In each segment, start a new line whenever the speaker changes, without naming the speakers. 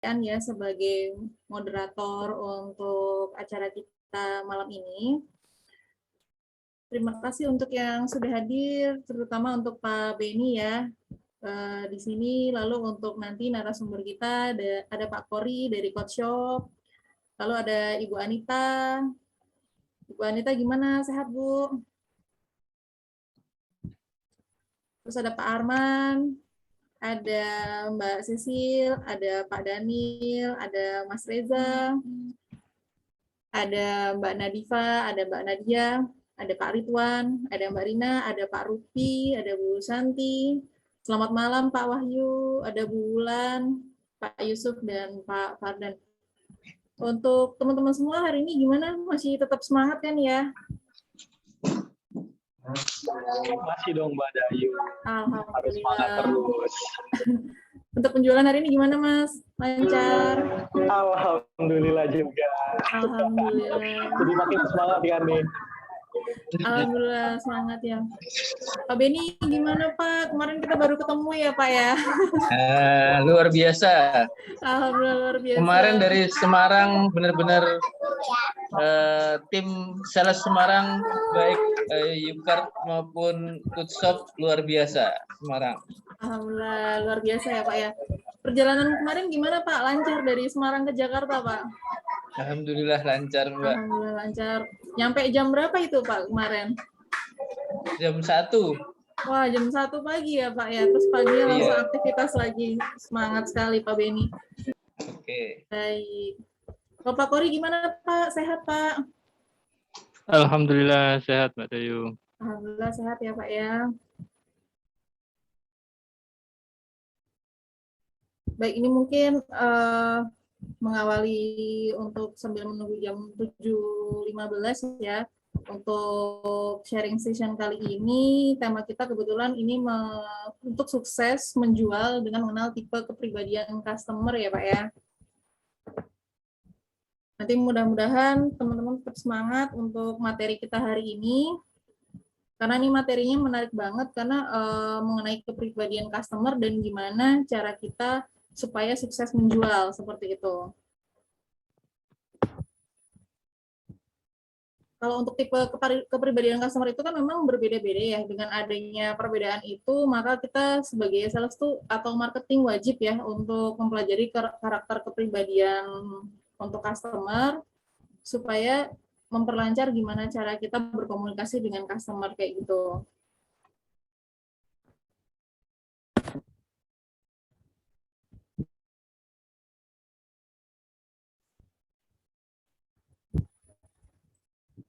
ya sebagai moderator untuk acara kita malam ini. Terima kasih untuk yang sudah hadir, terutama untuk Pak Beni ya di sini. Lalu untuk nanti narasumber kita ada Pak Kori dari Coach Shop, lalu ada Ibu Anita. Ibu Anita gimana? Sehat Bu? Terus ada Pak Arman, ada Mbak Sisil, ada Pak Daniel, ada Mas Reza, ada Mbak Nadifa, ada Mbak Nadia, ada Pak Ridwan, ada Mbak Rina, ada Pak Rupi, ada Bu Santi. Selamat malam Pak Wahyu, ada Bu Wulan, Pak Yusuf, dan Pak Fardan. Untuk teman-teman semua hari ini gimana? Masih tetap semangat kan ya?
Masih dong Mbak Dayu. Harus semangat
Alhamdulillah.
terus.
Untuk penjualan hari ini gimana Mas? Lancar?
Alhamdulillah juga.
Alhamdulillah.
Jadi makin semangat kan nih.
Alhamdulillah semangat ya. Pak Beni gimana Pak? Kemarin kita baru ketemu ya Pak ya.
Luar biasa.
Alhamdulillah luar biasa.
Kemarin dari Semarang benar-benar tim sales Semarang baik Yukart maupun Foodshop luar biasa Semarang.
Alhamdulillah luar biasa ya Pak ya. Perjalanan kemarin gimana Pak? Lancar dari Semarang ke Jakarta Pak?
Alhamdulillah lancar Mbak.
Alhamdulillah lancar. Nyampe jam berapa itu Pak kemarin?
Jam 1.
Wah jam 1 pagi ya Pak ya. Terus paginya langsung aktivitas lagi. Semangat sekali Pak Beni.
Oke.
Baik. Kalau Pak Kori gimana Pak? Sehat Pak?
Alhamdulillah sehat Mbak Dayu.
Alhamdulillah sehat ya Pak ya. Baik, ini mungkin mengawali untuk sambil menunggu jam 7.15 ya. Untuk sharing session kali ini, tema kita kebetulan ini untuk sukses menjual dengan mengenal tipe kepribadian customer ya Pak ya. Nanti mudah-mudahan teman-teman tetap semangat untuk materi kita hari ini. Karena ini materinya menarik banget karena mengenai kepribadian customer dan gimana cara kita supaya sukses menjual seperti itu. Kalau untuk tipe kepribadian customer itu kan memang berbeda-beda ya. Dengan adanya perbedaan itu, maka kita sebagai sales tuh atau marketing wajib ya untuk mempelajari karakter kepribadian untuk customer supaya memperlancar gimana cara kita berkomunikasi dengan customer kayak gitu.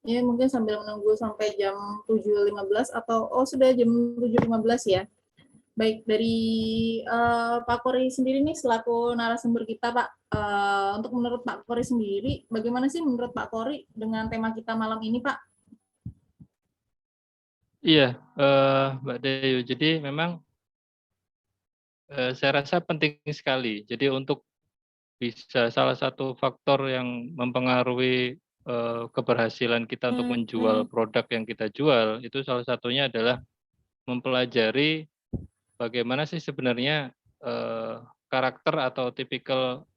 Ya, mungkin sambil menunggu sampai jam 7.15 atau sudah jam 7.15 ya. Baik, dari Pak Kori sendiri nih selaku narasumber kita Pak, untuk menurut Pak Kori sendiri, bagaimana sih menurut Pak Kori dengan tema kita malam ini Pak?
Iya, Mbak Dayu. Jadi memang saya rasa penting sekali. Jadi untuk bisa salah satu faktor yang mempengaruhi keberhasilan kita untuk menjual produk yang kita jual, itu salah satunya adalah mempelajari bagaimana sih sebenarnya karakter atau tipikal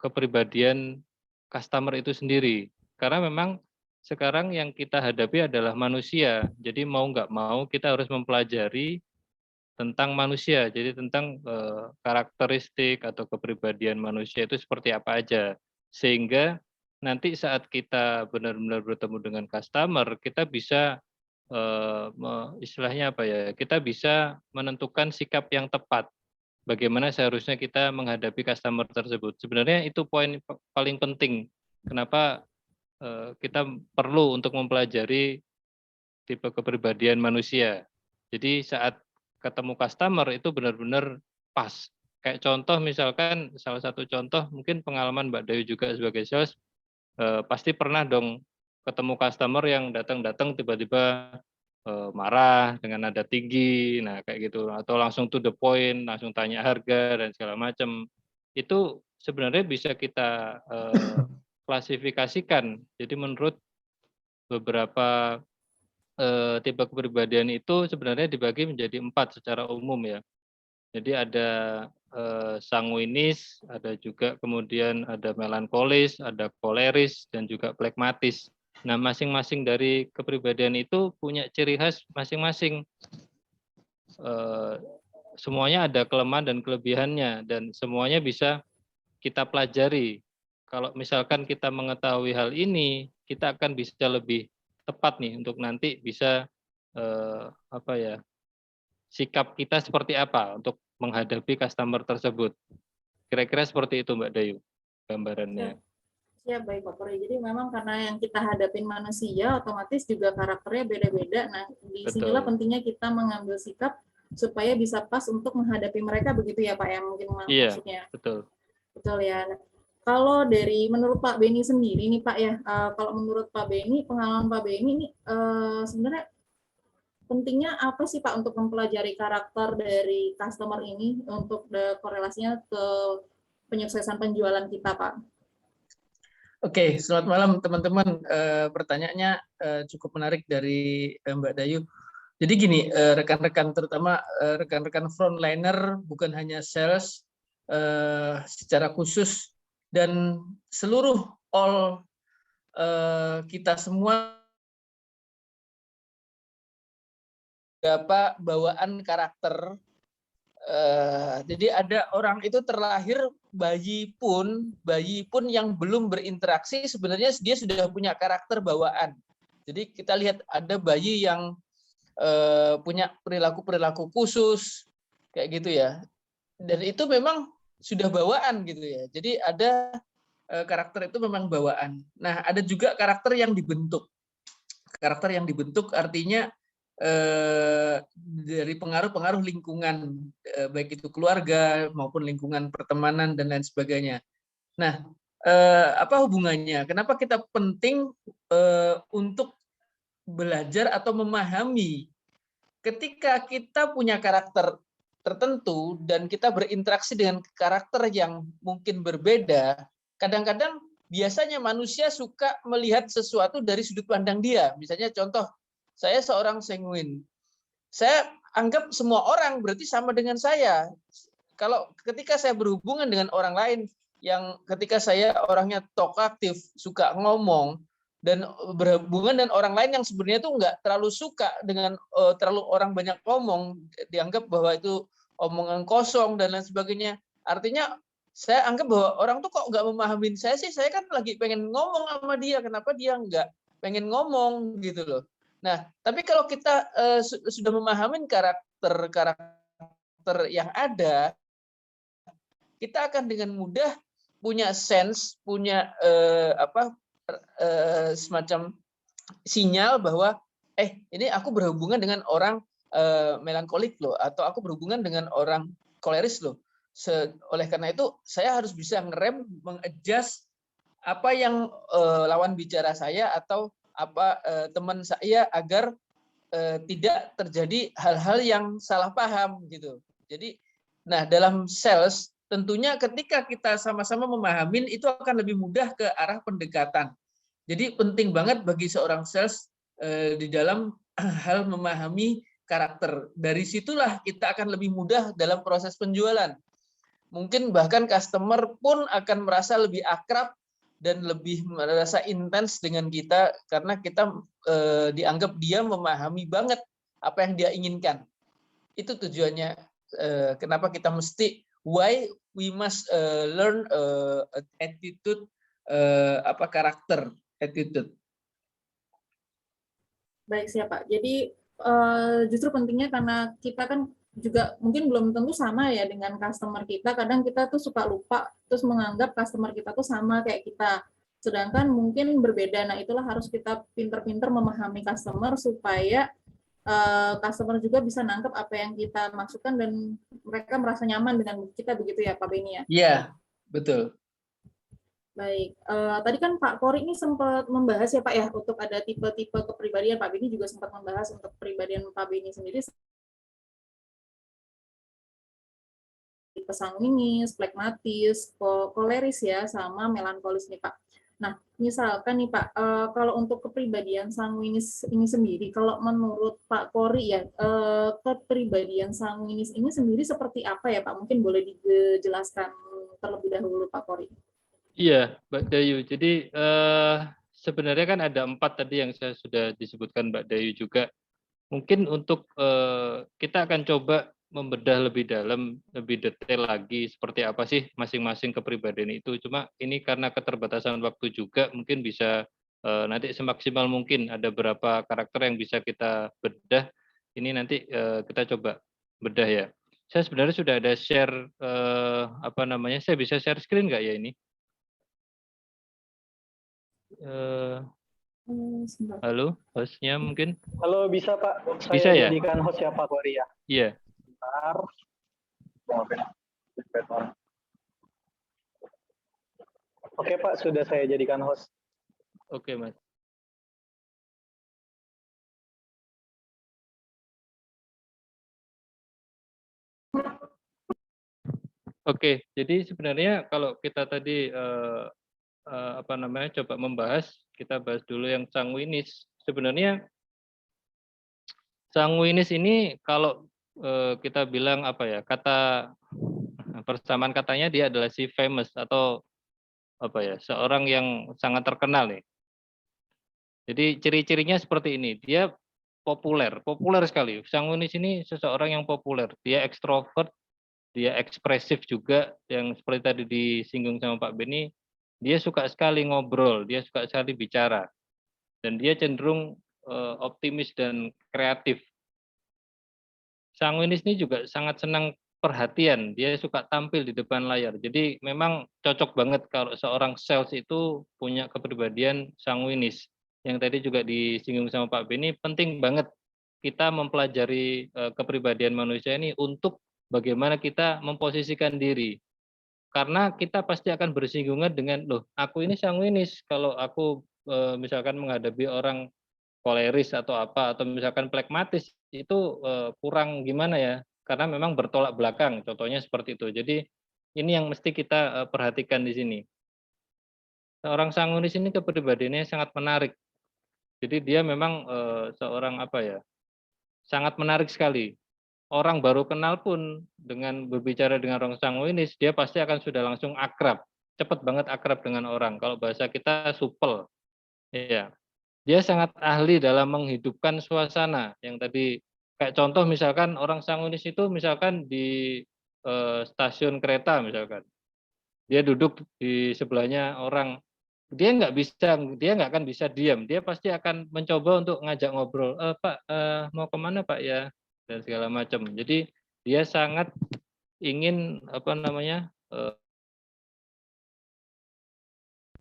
kepribadian customer itu sendiri. Karena memang sekarang yang kita hadapi adalah manusia. Jadi mau nggak mau kita harus mempelajari tentang manusia. Jadi tentang karakteristik atau kepribadian manusia itu seperti apa aja. Sehingga nanti saat kita benar-benar bertemu dengan customer, kita bisa istilahnya apa ya? Kita bisa menentukan sikap yang tepat. Bagaimana seharusnya kita menghadapi customer tersebut. Sebenarnya itu poin paling penting. Kenapa kita perlu untuk mempelajari tipe kepribadian manusia. Jadi saat ketemu customer itu benar-benar pas. Kayak contoh misalkan salah satu contoh mungkin pengalaman Mbak Dayu juga sebagai sales pasti pernah dong ketemu customer yang datang-datang tiba-tiba marah dengan nada tinggi, nah kayak gitu, atau langsung to the point, langsung tanya harga dan segala macam. Itu sebenarnya bisa kita klasifikasikan. Jadi menurut beberapa tipe kepribadian itu sebenarnya dibagi menjadi 4 secara umum ya. Jadi ada sanguinis, ada juga kemudian ada melankolis, ada koleris, dan juga plekmatis. Nah, masing-masing dari kepribadian itu punya ciri khas masing-masing. Semuanya ada kelemahan dan kelebihannya, dan semuanya bisa kita pelajari. Kalau misalkan kita mengetahui hal ini, kita akan bisa lebih tepat nih untuk nanti bisa sikap kita seperti apa untuk menghadapi customer tersebut. Kira-kira seperti itu Mbak Dayu gambarannya.
Ya, baik Pak Puri. Jadi memang karena yang kita hadapin manusia, otomatis juga karakternya beda-beda. Nah, disinilah pentingnya kita mengambil sikap supaya bisa pas untuk menghadapi mereka, begitu ya Pak, yang mungkin maksudnya.
Betul.
Betul ya. Kalau dari menurut Pak Beni sendiri nih Pak ya, kalau menurut Pak Beni, pengalaman Pak Beni ini sebenarnya pentingnya apa sih Pak untuk mempelajari karakter dari customer ini untuk korelasinya ke penyuksesan penjualan kita Pak?
Oke, selamat malam teman-teman. Pertanyaannya cukup menarik dari Mbak Dayu. Jadi gini, rekan-rekan terutama rekan-rekan frontliner bukan hanya sales secara khusus dan seluruh kita semua beberapa bawaan karakter. Jadi ada orang itu terlahir bayi pun yang belum berinteraksi sebenarnya dia sudah punya karakter bawaan. Jadi kita lihat ada bayi yang punya perilaku khusus kayak gitu ya. Dan itu memang sudah bawaan gitu ya. Jadi ada karakter itu memang bawaan. Nah, ada juga karakter yang dibentuk. Karakter yang dibentuk artinya dari pengaruh-pengaruh lingkungan, baik itu keluarga maupun lingkungan pertemanan dan lain sebagainya. Nah, apa hubungannya? Kenapa kita penting untuk belajar atau memahami ketika kita punya karakter tertentu dan kita berinteraksi dengan karakter yang mungkin berbeda, kadang-kadang biasanya manusia suka melihat sesuatu dari sudut pandang dia. Misalnya contoh, saya seorang sanguin. Saya anggap semua orang berarti sama dengan saya. Kalau ketika saya berhubungan dengan orang lain yang ketika saya orangnya talkatif, suka ngomong, dan berhubungan dengan orang lain yang sebenarnya itu nggak terlalu suka dengan terlalu orang banyak ngomong, dianggap bahwa itu omongan kosong dan lain sebagainya. Artinya saya anggap bahwa orang tuh kok nggak memahamin saya sih, saya kan lagi pengen ngomong sama dia, kenapa dia nggak pengen ngomong gitu loh. Nah, tapi kalau kita sudah memahami karakter yang ada, kita akan dengan mudah punya sense, punya semacam sinyal bahwa ini aku berhubungan dengan orang melankolik loh, atau aku berhubungan dengan orang koleris loh. Oleh karena itu saya harus bisa ngerem, mengadjust apa yang lawan bicara saya atau apa teman saya agar tidak terjadi hal-hal yang salah paham gitu. Jadi, nah dalam sales tentunya ketika kita sama-sama memahami itu akan lebih mudah ke arah pendekatan. Jadi penting banget bagi seorang sales di dalam hal memahami karakter. Dari situlah kita akan lebih mudah dalam proses penjualan. Mungkin bahkan customer pun akan merasa lebih akrab dan lebih merasa intens dengan kita karena kita dianggap dia memahami banget apa yang dia inginkan. Itu tujuannya kenapa kita mesti why we must learn attitude karakter attitude.
Baik siapa. Jadi justru pentingnya karena kita kan juga mungkin belum tentu sama ya dengan customer kita. Kadang kita tuh suka lupa terus menganggap customer kita tuh sama kayak kita. Sedangkan mungkin berbeda. Nah, itulah harus kita pinter-pinter memahami customer supaya customer juga bisa nangkep apa yang kita maksudkan dan mereka merasa nyaman dengan kita, begitu ya Pak Beni ya?
Iya, betul.
Baik, tadi kan Pak Kori ini sempat membahas ya Pak ya, untuk ada tipe-tipe kepribadian. Pak Beni juga sempat membahas untuk kepribadian Pak Beni sendiri, tipe sanguinis, plekmatis, koleris ya, sama melankolis nih Pak. Nah, misalkan nih Pak, kalau untuk kepribadian sanguinis ini sendiri, kalau menurut Pak Kori ya, kepribadian sanguinis ini sendiri seperti apa ya Pak? Mungkin boleh dijelaskan terlebih dahulu Pak Kori.
Iya, Mbak Dayu. Jadi sebenarnya kan ada 4 tadi yang saya sudah disebutkan Mbak Dayu juga. Mungkin untuk kita akan coba membedah lebih dalam, lebih detail lagi seperti apa sih masing-masing kepribadian itu. Cuma ini karena keterbatasan waktu juga mungkin bisa nanti semaksimal mungkin ada beberapa karakter yang bisa kita bedah. Ini nanti kita coba bedah ya. Saya sebenarnya sudah ada share apa namanya? Saya bisa share screen nggak ya ini?
Sebentar.
Halo, hostnya mungkin
Halo, bisa Pak?
bisa
Saya
ya?
jadikan host ya Pak Kori ya.
Iya.
Bentar. Oke Pak, sudah saya jadikan host.
Oke, Mas. Oke, jadi sebenarnya kalau kita tadi apa namanya coba membahas, kita bahas dulu yang sanguinis. Sebenarnya sanguinis ini kalau kita bilang apa ya, kata persamaan katanya dia adalah si famous atau apa ya, seorang yang sangat terkenal nih. Jadi ciri-cirinya seperti ini, dia populer, populer sekali. Sanguinis ini seseorang yang populer, dia ekstrovert, dia ekspresif juga, yang seperti tadi disinggung sama Pak Beni, dia suka sekali ngobrol, dia suka sekali bicara, dan dia cenderung optimis dan kreatif. Sanguinis ini juga sangat senang perhatian, dia suka tampil di depan layar. Jadi memang cocok banget kalau seorang sales itu punya kepribadian sanguinis. Yang tadi juga disinggung sama Pak Beni, penting banget kita mempelajari kepribadian manusia ini untuk bagaimana kita memposisikan diri. Karena kita pasti akan bersinggungan dengan, loh aku ini sanguinis, kalau aku misalkan menghadapi orang koleris atau apa, atau misalkan plekmatis, itu kurang gimana ya, karena memang bertolak belakang, contohnya seperti itu. Jadi ini yang mesti kita perhatikan di sini. Seorang sanguinis ini kepribadiannya sangat menarik. Jadi dia memang seorang apa ya, sangat menarik sekali. Orang baru kenal pun dengan berbicara dengan orang sanguinis, dia pasti akan sudah langsung akrab, cepat banget akrab dengan orang. Kalau bahasa kita supel, ya. Dia sangat ahli dalam menghidupkan suasana. Yang tadi kayak contoh misalkan orang sanguinis itu misalkan di stasiun kereta misalkan, dia duduk di sebelahnya orang, dia nggak akan bisa diam, dia pasti akan mencoba untuk ngajak ngobrol, Pak mau kemana Pak ya, dan segala macam. Jadi dia sangat ingin apa namanya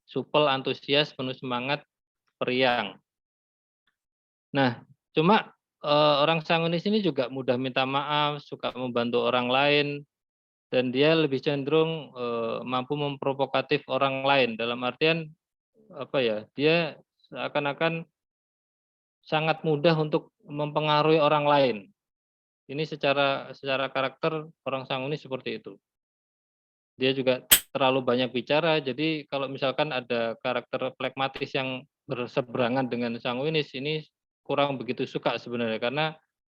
supel, antusias, penuh semangat, periang. Nah, cuma orang sanguinis ini juga mudah minta maaf, suka membantu orang lain, dan dia lebih cenderung mampu memprovokatif orang lain. Dalam artian apa ya? Dia seakan-akan sangat mudah untuk mempengaruhi orang lain. Ini secara karakter orang sanguinis seperti itu. Dia juga terlalu banyak bicara, jadi kalau misalkan ada karakter flekmatis yang berseberangan dengan sanguinis, ini kurang begitu suka sebenarnya, karena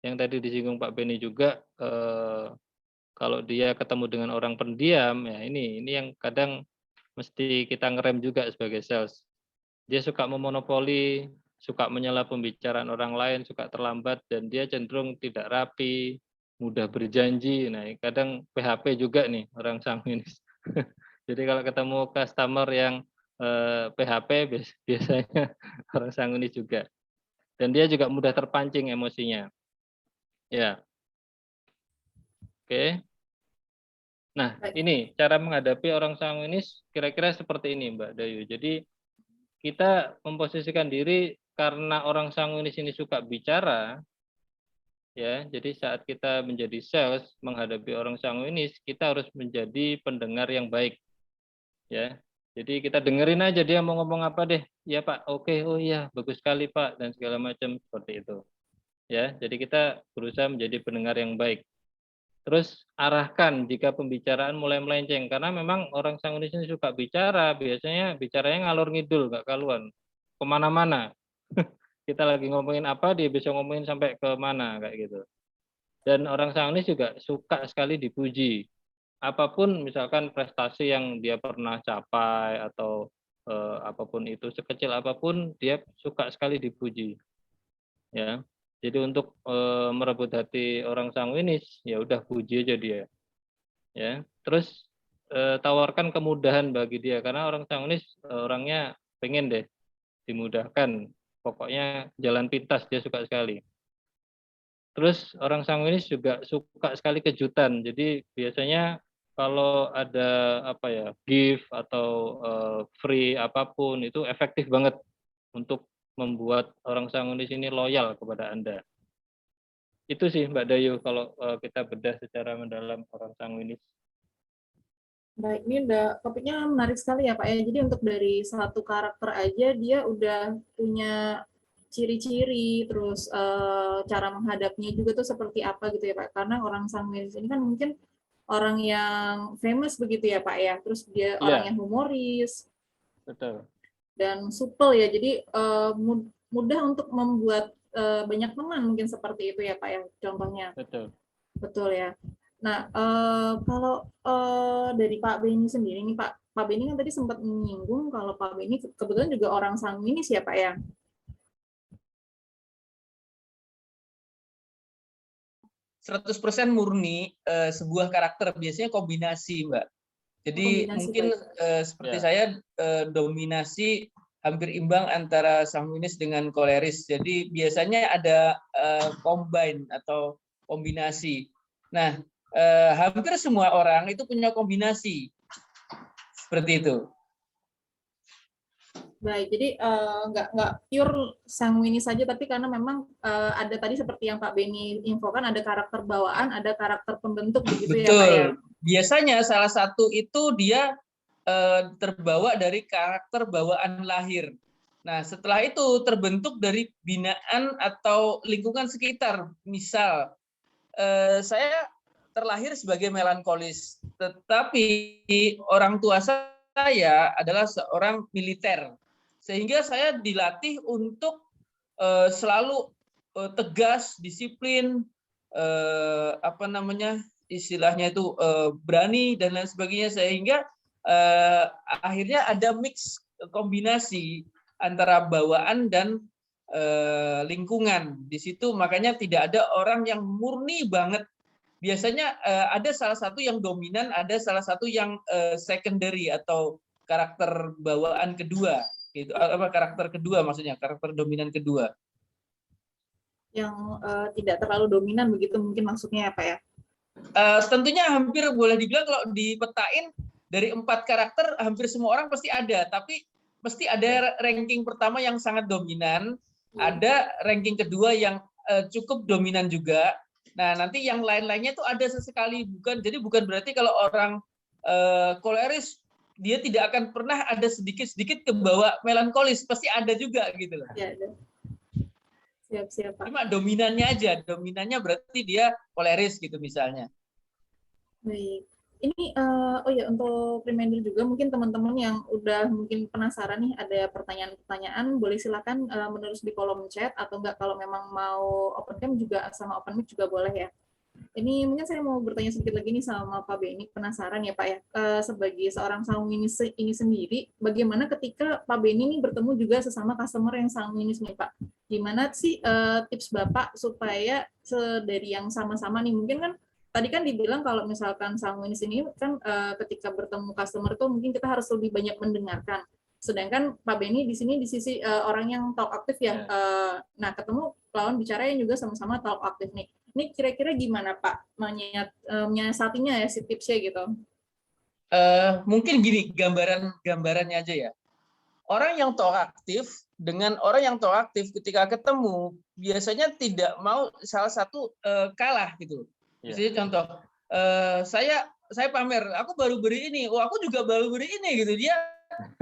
yang tadi disinggung Pak Beni juga, kalau dia ketemu dengan orang pendiam, ya ini yang kadang mesti kita ngerem juga sebagai sales. Dia suka memonopoli, suka menyela pembicaraan orang lain, suka terlambat, dan dia cenderung tidak rapi, mudah berjanji. Nah, kadang PHP juga nih orang sanguinis. Jadi kalau ketemu customer yang PHP biasanya orang sanguinis juga. Dan dia juga mudah terpancing emosinya. Ya, oke. Nah, ini cara menghadapi orang sanguinis kira-kira seperti ini, Mbak Dayu. Jadi kita memposisikan diri karena orang sanguinis ini suka bicara, ya. Jadi saat kita menjadi sales menghadapi orang sanguinis, kita harus menjadi pendengar yang baik, ya. Jadi kita dengerin aja dia mau ngomong apa deh. Ya Pak, oke, oh iya, bagus sekali Pak, dan segala macam seperti itu. Ya, jadi kita berusaha menjadi pendengar yang baik. Terus arahkan jika pembicaraan mulai melenceng, karena memang orang sanguinis ini suka bicara, biasanya bicaranya ngalor ngidul, nggak karuan, kemana-mana. Kita lagi ngomongin apa, dia bisa ngomongin sampai ke mana, kayak gitu. Dan orang sanguinis juga suka sekali dipuji. Apapun misalkan prestasi yang dia pernah capai atau apapun itu, sekecil apapun, dia suka sekali dipuji. Ya. Jadi untuk merebut hati orang sanguinis, ya udah puji aja dia. Ya. Terus tawarkan kemudahan bagi dia, karena orang sanguinis orangnya pengen deh dimudahkan. Pokoknya jalan pintas dia suka sekali. Terus orang sanguinis juga suka sekali kejutan. Jadi biasanya kalau ada apa ya, gift atau free apapun itu efektif banget untuk membuat orang sanguinis ini loyal kepada Anda. Itu sih Mbak Dayu kalau kita bedah secara mendalam orang sanguinis.
Baik, ini udah topiknya menarik sekali ya Pak ya. Jadi untuk dari satu karakter aja dia udah punya ciri-ciri, terus cara menghadapinya juga tuh seperti apa gitu ya Pak. Karena orang sanguinis ini kan mungkin orang yang famous begitu ya Pak ya. Terus dia orang yang humoris.
Betul.
Dan supel ya. Jadi mudah untuk membuat banyak teman mungkin seperti itu ya Pak ya contohnya.
Betul.
Betul ya. Nah, kalau dari Pak Beni sendiri nih Pak Beni kan tadi sempat menyinggung kalau Pak Beni kebetulan juga orang sanguinis ya Pak ya.
100% murni sebuah karakter, biasanya kombinasi, Mbak. Jadi
Kombinasi,
mungkin seperti saya dominasi hampir imbang antara sanguinis dengan koleris. Jadi biasanya ada combine atau kombinasi. Nah, hampir semua orang itu punya kombinasi seperti itu.
Baik, jadi nggak pure sanguinis saja, tapi karena memang ada tadi seperti yang Pak Beni infokan, ada karakter bawaan, ada karakter pembentuk begitu.
Betul.
Ya Pak ya.
Biasanya salah satu itu dia terbawa dari karakter bawaan lahir. Nah, setelah itu terbentuk dari binaan atau lingkungan sekitar. Misal, saya terlahir sebagai melankolis, tetapi orang tua saya adalah seorang militer. Sehingga saya dilatih untuk selalu tegas, disiplin, istilahnya itu berani dan lain sebagainya, sehingga akhirnya ada mix kombinasi antara bawaan dan lingkungan di situ. Makanya tidak ada orang yang murni banget. Biasanya ada salah satu yang dominan, ada salah satu yang secondary atau karakter bawaan kedua, gitu. Karakter kedua maksudnya, karakter dominan kedua.
Yang tidak terlalu dominan begitu mungkin maksudnya ya Pak ya.
Tentunya hampir boleh dibilang kalau dipetain dari 4 karakter hampir semua orang pasti ada, tapi mesti ada ranking pertama yang sangat dominan, ada ranking kedua yang cukup dominan juga. Nah, nanti yang lain-lainnya itu ada sesekali, jadi bukan berarti kalau orang koleris dia tidak akan pernah ada sedikit-sedikit ke bawah melankolis, pasti ada juga gitu loh.
Ya, ada. Siap, Pak.
Cuma dominannya aja, dominannya berarti dia koleris gitu misalnya.
Baik. Ini untuk reminder juga mungkin teman-teman yang udah mungkin penasaran nih ada pertanyaan-pertanyaan, boleh silakan menulis di kolom chat, atau enggak kalau memang mau open cam juga sama open mic juga boleh ya. Ini mungkin saya mau bertanya sedikit lagi nih sama Pak Beni, penasaran ya Pak ya, sebagai seorang sanguinis ini sendiri, bagaimana ketika Pak Beni ini bertemu juga sesama customer yang sanguinis nih Pak? Gimana sih tips Bapak supaya dari yang sama-sama nih, mungkin kan tadi kan dibilang kalau misalkan sanguinis ini kan ketika bertemu customer tuh mungkin kita harus lebih banyak mendengarkan. Sedangkan Pak Beni di sini di sisi orang yang talk aktif ya. Nah, ketemu lawan bicara yang juga sama-sama talk aktif nih. Ini kira-kira gimana Pak menyiasatinya ya si tipsnya gitu?
Mungkin gini, gambarannya aja ya. Orang yang talk aktif dengan orang yang talk aktif ketika ketemu biasanya tidak mau salah satu kalah gitu. Misalnya contoh, saya pamer, aku baru beli ini, aku juga baru beli ini gitu. Dia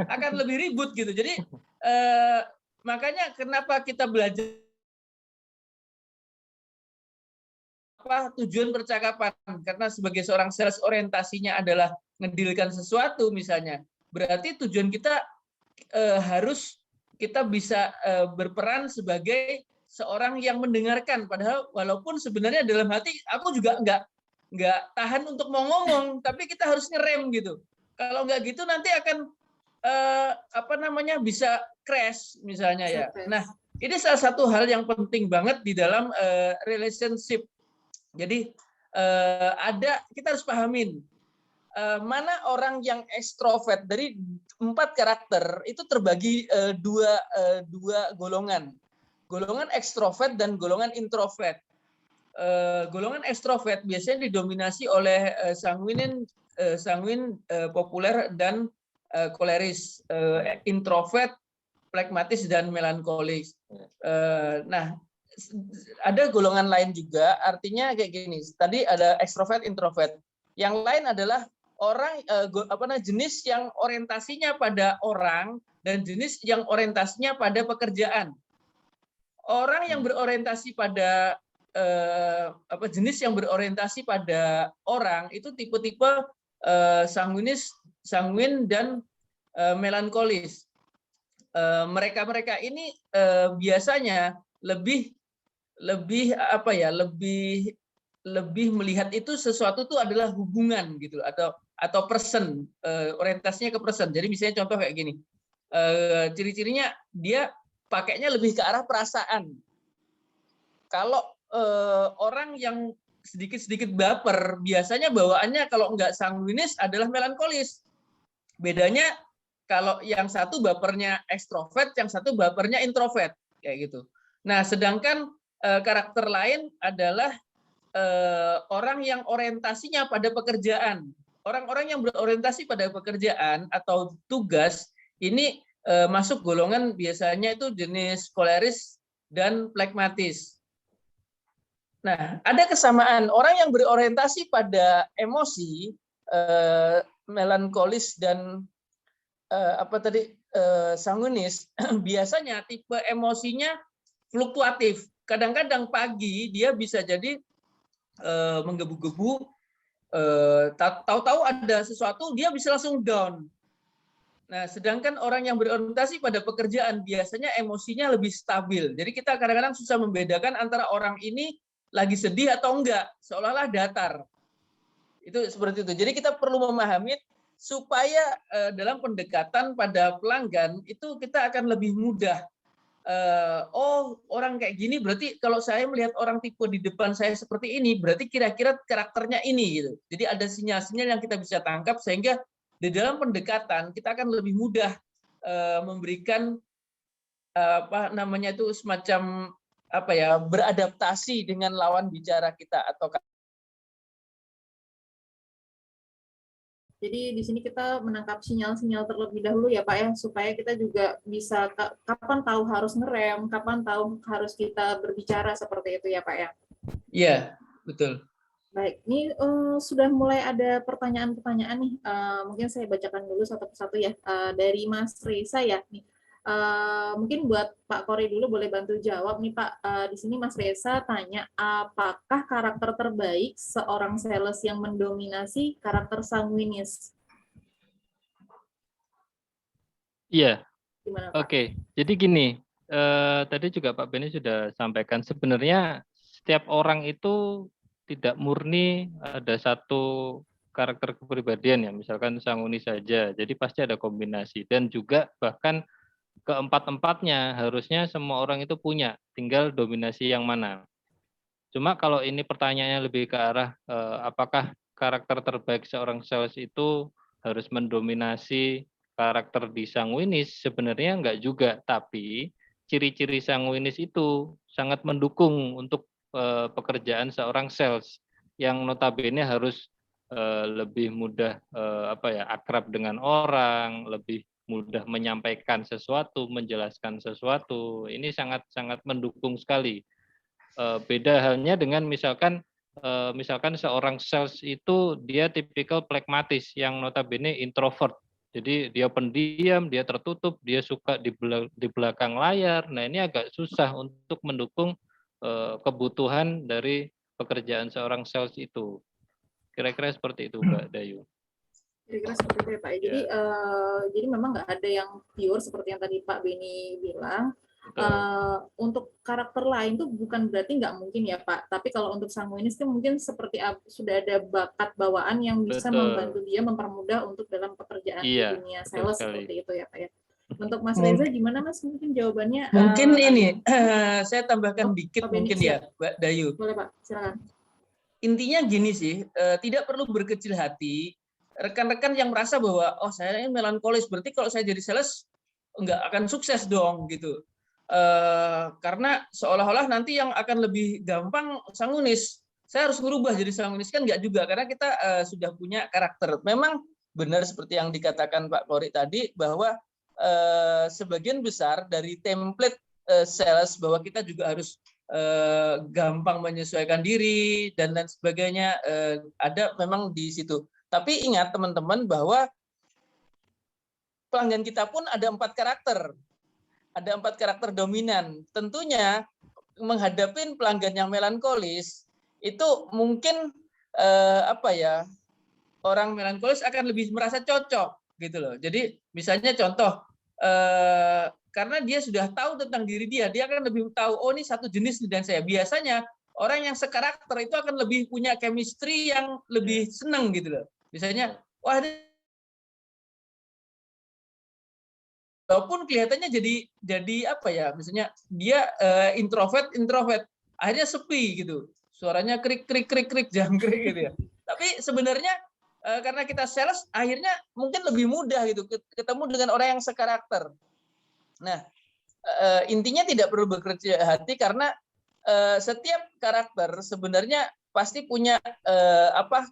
akan lebih ribut gitu. Jadi makanya kenapa kita belajar tujuan percakapan, karena sebagai seorang sales orientasinya adalah ngedilkan sesuatu misalnya, berarti tujuan kita harus kita bisa berperan sebagai seorang yang mendengarkan, padahal walaupun sebenarnya dalam hati aku juga nggak tahan untuk mau ngomong, tapi kita harus ngerem gitu. Kalau nggak gitu nanti akan bisa crash misalnya ya. Nah, ini salah satu hal yang penting banget di dalam relationship. Jadi kita harus pahamin mana orang yang ekstrovert. Dari 4 karakter itu terbagi dua golongan ekstrovert dan golongan introvert. Golongan ekstrovert biasanya didominasi oleh sanguin, populer, dan koleris. Introvert, plekmatis, dan melankolis. Nah, ada golongan lain juga, artinya kayak gini. Tadi ada ekstrovert, introvert. Yang lain adalah orang jenis yang orientasinya pada orang dan jenis yang orientasinya pada pekerjaan. Orang yang berorientasi pada jenis yang berorientasi pada orang itu tipe-tipe sanguin, dan melankolis. Mereka ini biasanya lebih melihat itu sesuatu itu adalah hubungan gitu, atau person, orientasinya ke person. Jadi misalnya contoh kayak gini, ciri-cirinya dia pakainya lebih ke arah perasaan. Kalau orang yang sedikit baper, biasanya bawaannya kalau nggak sanguinis adalah melankolis. Bedanya kalau yang satu bapernya ekstrovert, yang satu bapernya introvert, kayak gitu. Nah, sedangkan karakter lain adalah orang yang orientasinya pada pekerjaan. Orang-orang yang berorientasi pada pekerjaan atau tugas ini masuk golongan biasanya itu jenis koleris dan plekmatis. Nah, ada kesamaan orang yang berorientasi pada emosi, melankolis dan sanguinis, biasanya tipe emosinya fluktuatif. Kadang-kadang pagi dia bisa jadi menggebu-gebu, tahu-tahu ada sesuatu dia bisa langsung down. Nah, sedangkan orang yang berorientasi pada pekerjaan biasanya emosinya lebih stabil. Jadi kita kadang-kadang susah membedakan antara orang ini lagi sedih atau enggak, seolah-olah datar. Itu seperti itu. Jadi kita perlu memahami supaya dalam pendekatan pada pelanggan itu kita akan lebih mudah. Orang kayak gini, berarti kalau saya melihat orang tipe di depan saya seperti ini, berarti kira-kira karakternya ini gitu. Jadi ada sinyal-sinyal yang kita bisa tangkap sehingga di dalam pendekatan kita akan lebih mudah memberikan semacam beradaptasi dengan lawan bicara kita atau.
Jadi di sini kita menangkap sinyal-sinyal terlebih dahulu ya Pak ya, supaya kita juga bisa kapan tahu harus ngerem, kapan tahu harus kita berbicara, seperti itu ya Pak ya.
Iya, betul.
Baik, ini sudah mulai ada pertanyaan-pertanyaan nih. Mungkin saya bacakan dulu satu persatu ya. Dari Mas Reza ya. Nih. Mungkin buat Pak Kori dulu boleh bantu jawab nih Pak. Di sini Mas Reza tanya, apakah karakter terbaik seorang sales yang mendominasi karakter sanguinis?
Iya.
Gimana Pak?
Oke, jadi gini. Tadi juga Pak Beni sudah sampaikan, sebenarnya setiap orang itu tidak murni ada satu karakter kepribadian ya, misalkan sanguinis saja. Jadi pasti ada kombinasi, dan juga bahkan keempat-empatnya harusnya semua orang itu punya, tinggal dominasi yang mana. Cuma kalau ini pertanyaannya lebih ke arah apakah karakter terbaik seorang sales itu harus mendominasi karakter di sanguinis, sebenarnya enggak juga, tapi ciri-ciri sanguinis itu sangat mendukung untuk pekerjaan seorang sales yang notabene harus lebih mudah akrab dengan orang, lebih mudah menyampaikan sesuatu, menjelaskan sesuatu. Ini sangat mendukung sekali. Beda halnya dengan misalkan seorang sales itu dia tipikal plekmatis yang notabene introvert. Jadi dia pendiam, dia tertutup, dia suka di belakang layar. Nah, ini agak susah untuk mendukung kebutuhan dari pekerjaan seorang sales itu. Kira-kira seperti itu, Mbak Dayu.
Kira-kira seperti itu ya Pak. Jadi memang nggak ada yang pure seperti yang tadi Pak Beni bilang. Untuk karakter lain tuh bukan berarti nggak mungkin ya Pak. Tapi kalau untuk sanguinis itu mungkin seperti sudah ada bakat bawaan yang bisa membantu dia mempermudah untuk dalam pekerjaan di dunia sales seperti itu ya Pak ya. Untuk Mas Reza gimana Mas? Mungkin jawabannya
mungkin ini saya tambahkan dikit mungkin ya Mbak Dayu.
Boleh Pak, silakan.
Intinya gini sih, tidak perlu berkecil hati. Rekan-rekan yang merasa bahwa oh saya ini melankolis, berarti kalau saya jadi sales nggak akan sukses dong gitu. Karena seolah-olah nanti yang akan lebih gampang sanguinis. Saya harus merubah jadi sanguinis, kan nggak juga, karena kita sudah punya karakter. Memang benar seperti yang dikatakan Pak Kori tadi bahwa sebagian besar dari template sales bahwa kita juga harus gampang menyesuaikan diri dan lain sebagainya, ada memang di situ. Tapi ingat teman-teman bahwa pelanggan kita pun ada 4 karakter. Ada 4 karakter dominan. Tentunya menghadapi pelanggan yang melankolis itu mungkin orang melankolis akan lebih merasa cocok gitu loh. Jadi misalnya contoh, karena dia sudah tahu tentang diri dia akan lebih tahu oh ini satu jenis dan saya. Biasanya orang yang sekarakter itu akan lebih punya chemistry yang lebih senang gitu loh. Misalnya wah walaupun kelihatannya jadi apa ya, misalnya dia introvert akhirnya sepi gitu, suaranya krik jangkrik gitu ya. Tapi sebenarnya karena kita sales akhirnya mungkin lebih mudah gitu ketemu dengan orang yang sekarakter. Nah intinya tidak perlu berkecil hati karena setiap karakter sebenarnya pasti punya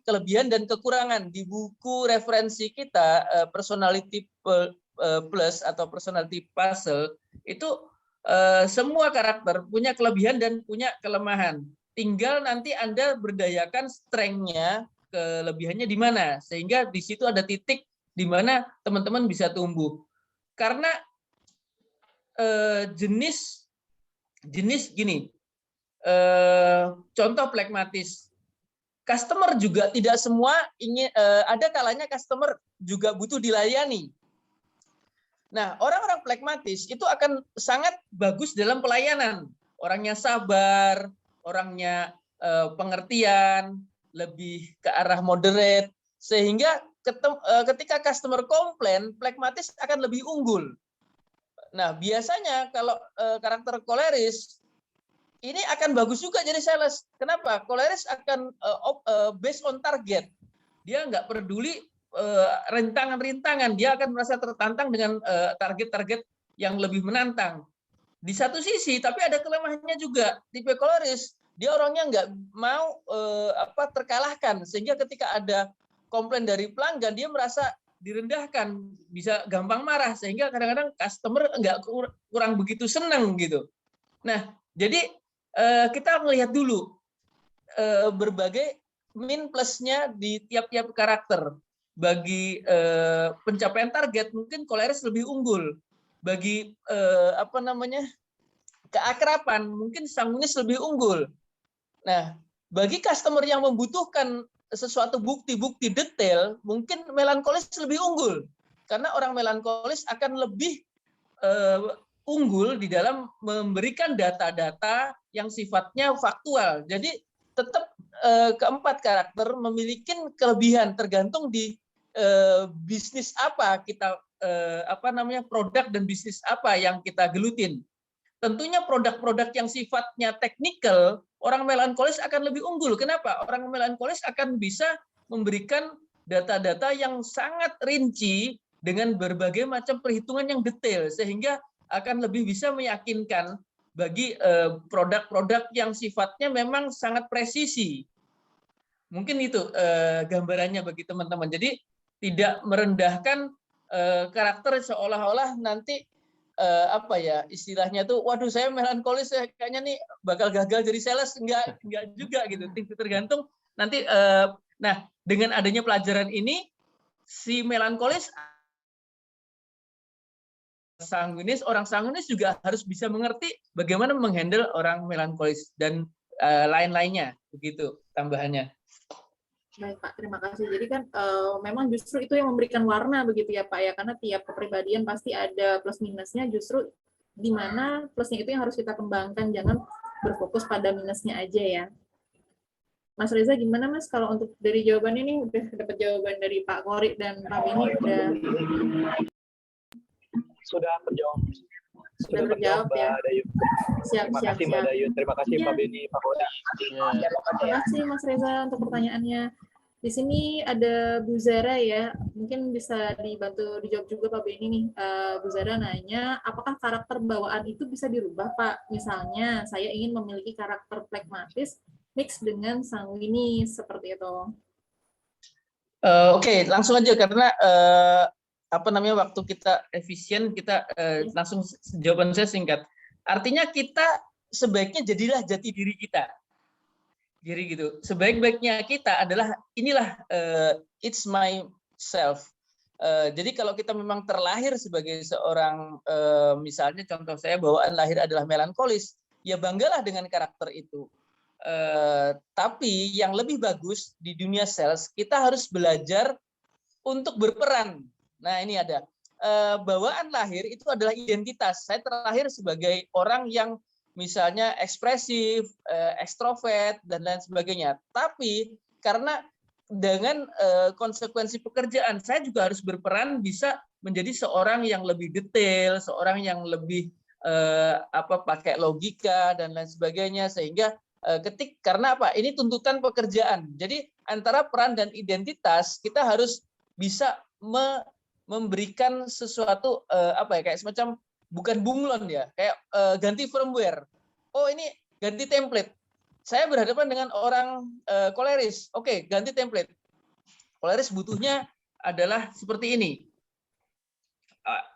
kelebihan dan kekurangan. Di buku referensi kita personality plus atau personality puzzle itu semua karakter punya kelebihan dan punya kelemahan. Tinggal nanti Anda berdayakan strength-nya, kelebihannya di mana, sehingga di situ ada titik di mana teman-teman bisa tumbuh. Karena jenis gini, contoh pragmatis, customer juga tidak semua ingin, ada kalanya customer juga butuh dilayani. Nah, orang-orang pragmatis itu akan sangat bagus dalam pelayanan. Orangnya sabar, orangnya pengertian, lebih ke arah moderate, sehingga ketika customer komplain, pragmatis akan lebih unggul. Nah, biasanya kalau karakter koleris, ini akan bagus juga jadi sales. Kenapa? Koleris akan based on target. Dia nggak peduli rintangan-rintangan, dia akan merasa tertantang dengan target-target yang lebih menantang. Di satu sisi, tapi ada kelemahannya juga. Tipe koleris, dia orangnya nggak mau terkalahkan, sehingga ketika ada komplain dari pelanggan, dia merasa direndahkan, bisa gampang marah, sehingga kadang-kadang customer nggak kurang begitu senang gitu. Nah, jadi kita melihat dulu berbagai min plusnya di tiap-tiap karakter. Bagi pencapaian target mungkin koleris lebih unggul. Bagi keakraban mungkin sanguinis lebih unggul. Nah, bagi customer yang membutuhkan sesuatu bukti-bukti detail, mungkin melankolis lebih unggul. Karena orang melankolis akan lebih unggul di dalam memberikan data-data yang sifatnya faktual. Jadi tetap keempat karakter memiliki kelebihan tergantung di bisnis apa kita produk dan bisnis apa yang kita gelutin. Tentunya produk-produk yang sifatnya teknikal, orang melankolis akan lebih unggul. Kenapa? Orang melankolis akan bisa memberikan data-data yang sangat rinci dengan berbagai macam perhitungan yang detail, sehingga akan lebih bisa meyakinkan bagi produk-produk yang sifatnya memang sangat presisi. Mungkin itu gambarannya bagi teman-teman. Jadi tidak merendahkan karakter seolah-olah nanti istilahnya tuh, waduh saya melankolis, kayaknya nih bakal gagal jadi sales. Enggak juga gitu. Tergantung nanti. Nah, dengan adanya pelajaran ini, si melankolis orang sanguinis juga harus bisa mengerti bagaimana menghandle orang melankolis, dan lain-lainnya, begitu tambahannya.
Baik Pak, terima kasih. Jadi kan memang justru itu yang memberikan warna begitu ya Pak ya, karena tiap kepribadian pasti ada plus minusnya, justru di mana plusnya itu yang harus kita kembangkan, jangan berfokus pada minusnya aja ya. Mas Reza gimana Mas kalau untuk dari jawaban ini udah dapat jawaban dari Pak Kori dan Pak Beni udah
Sudah terjawab.
Sudah terjawab ya.
Mbak Dayu.
Siap,
Terima
siap,
kasih Mbak
siap.
Dayu. Terima kasih
Iya.
Pak Beni, Pak Kori.
Ya.
Terima kasih Mas Reza untuk pertanyaannya. Di sini ada Bu Zara ya, mungkin bisa dibantu dijawab juga Pak Beni nih. Bu Zara nanya, apakah karakter bawaan itu bisa dirubah Pak? Misalnya saya ingin memiliki karakter pragmatis mix dengan sanguini seperti itu.
Oke, langsung aja karena apa namanya waktu kita efisien, kita langsung jawaban saya singkat. Artinya kita sebaiknya jadilah jati diri kita. Jadi gitu. Sebaik-baiknya kita adalah inilah it's myself. Jadi kalau kita memang terlahir sebagai seorang misalnya contoh saya bawaan lahir adalah melankolis, ya banggalah dengan karakter itu. Tapi yang lebih bagus di dunia sales kita harus belajar untuk berperan. Nah ini ada bawaan lahir itu adalah identitas. Saya terlahir sebagai orang yang misalnya ekspresif, ekstrovert dan lain sebagainya. Tapi karena dengan konsekuensi pekerjaan saya juga harus berperan bisa menjadi seorang yang lebih detail, seorang yang lebih pakai logika dan lain sebagainya sehingga karena apa? Ini tuntutan pekerjaan. Jadi antara peran dan identitas kita harus bisa memberikan sesuatu kayak semacam bukan bunglon ya, kayak ganti firmware. Oh ini ganti template. Saya berhadapan dengan orang koleris. Oke, ganti template. Koleris butuhnya adalah seperti ini.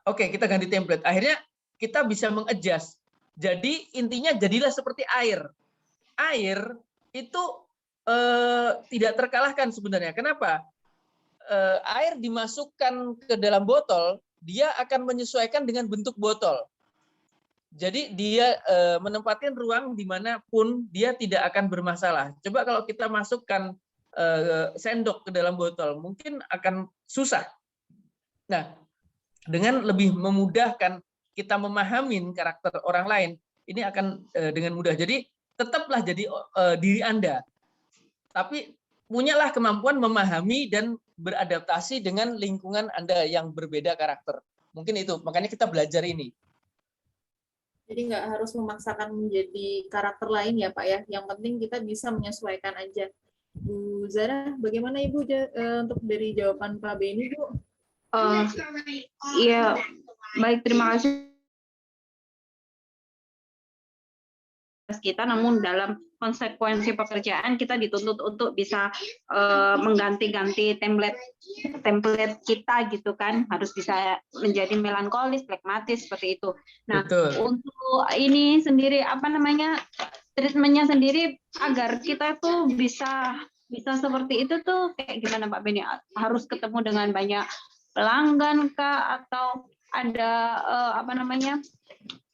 Oke, kita ganti template. Akhirnya kita bisa mengadjust. Jadi intinya jadilah seperti air. Air itu tidak terkalahkan sebenarnya. Kenapa? Air dimasukkan ke dalam botol, dia akan menyesuaikan dengan bentuk botol. Jadi dia menempatkan ruang dimanapun dia tidak akan bermasalah. Coba kalau kita masukkan sendok ke dalam botol, mungkin akan susah. Nah, dengan lebih memudahkan kita memahami karakter orang lain, ini akan dengan mudah. Jadi tetaplah jadi diri Anda, tapi punyalah kemampuan memahami dan beradaptasi dengan lingkungan Anda yang berbeda karakter. Mungkin itu, makanya kita belajar ini.
Jadi nggak harus memaksakan menjadi karakter lain ya Pak ya, yang penting kita bisa menyesuaikan aja. Bu Zara, bagaimana Ibu untuk dari jawaban Pak Beni Bu?
Iya, baik, terima kasih kita, namun dalam konsekuensi pekerjaan kita dituntut untuk bisa mengganti-ganti template kita gitu kan, harus bisa menjadi melankolis, pragmatis seperti itu. Nah,
betul.
Untuk ini sendiri apa namanya treatmentnya sendiri agar kita tuh bisa seperti itu tuh kayak gimana Pak Beni? Harus ketemu dengan banyak pelanggan kah atau ada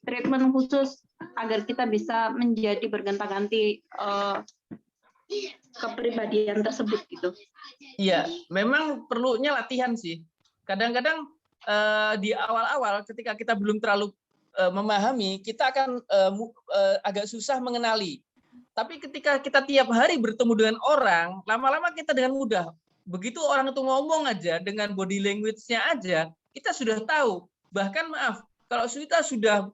treatment khusus agar kita bisa menjadi berganti-ganti kepribadian tersebut gitu?
Iya, memang perlunya latihan sih. Kadang-kadang di awal-awal ketika kita belum terlalu memahami, kita akan agak susah mengenali. Tapi ketika kita tiap hari bertemu dengan orang, lama-lama kita dengan mudah. Begitu orang itu ngomong aja dengan body language-nya aja, kita sudah tahu. Bahkan maaf, kalau kita sudah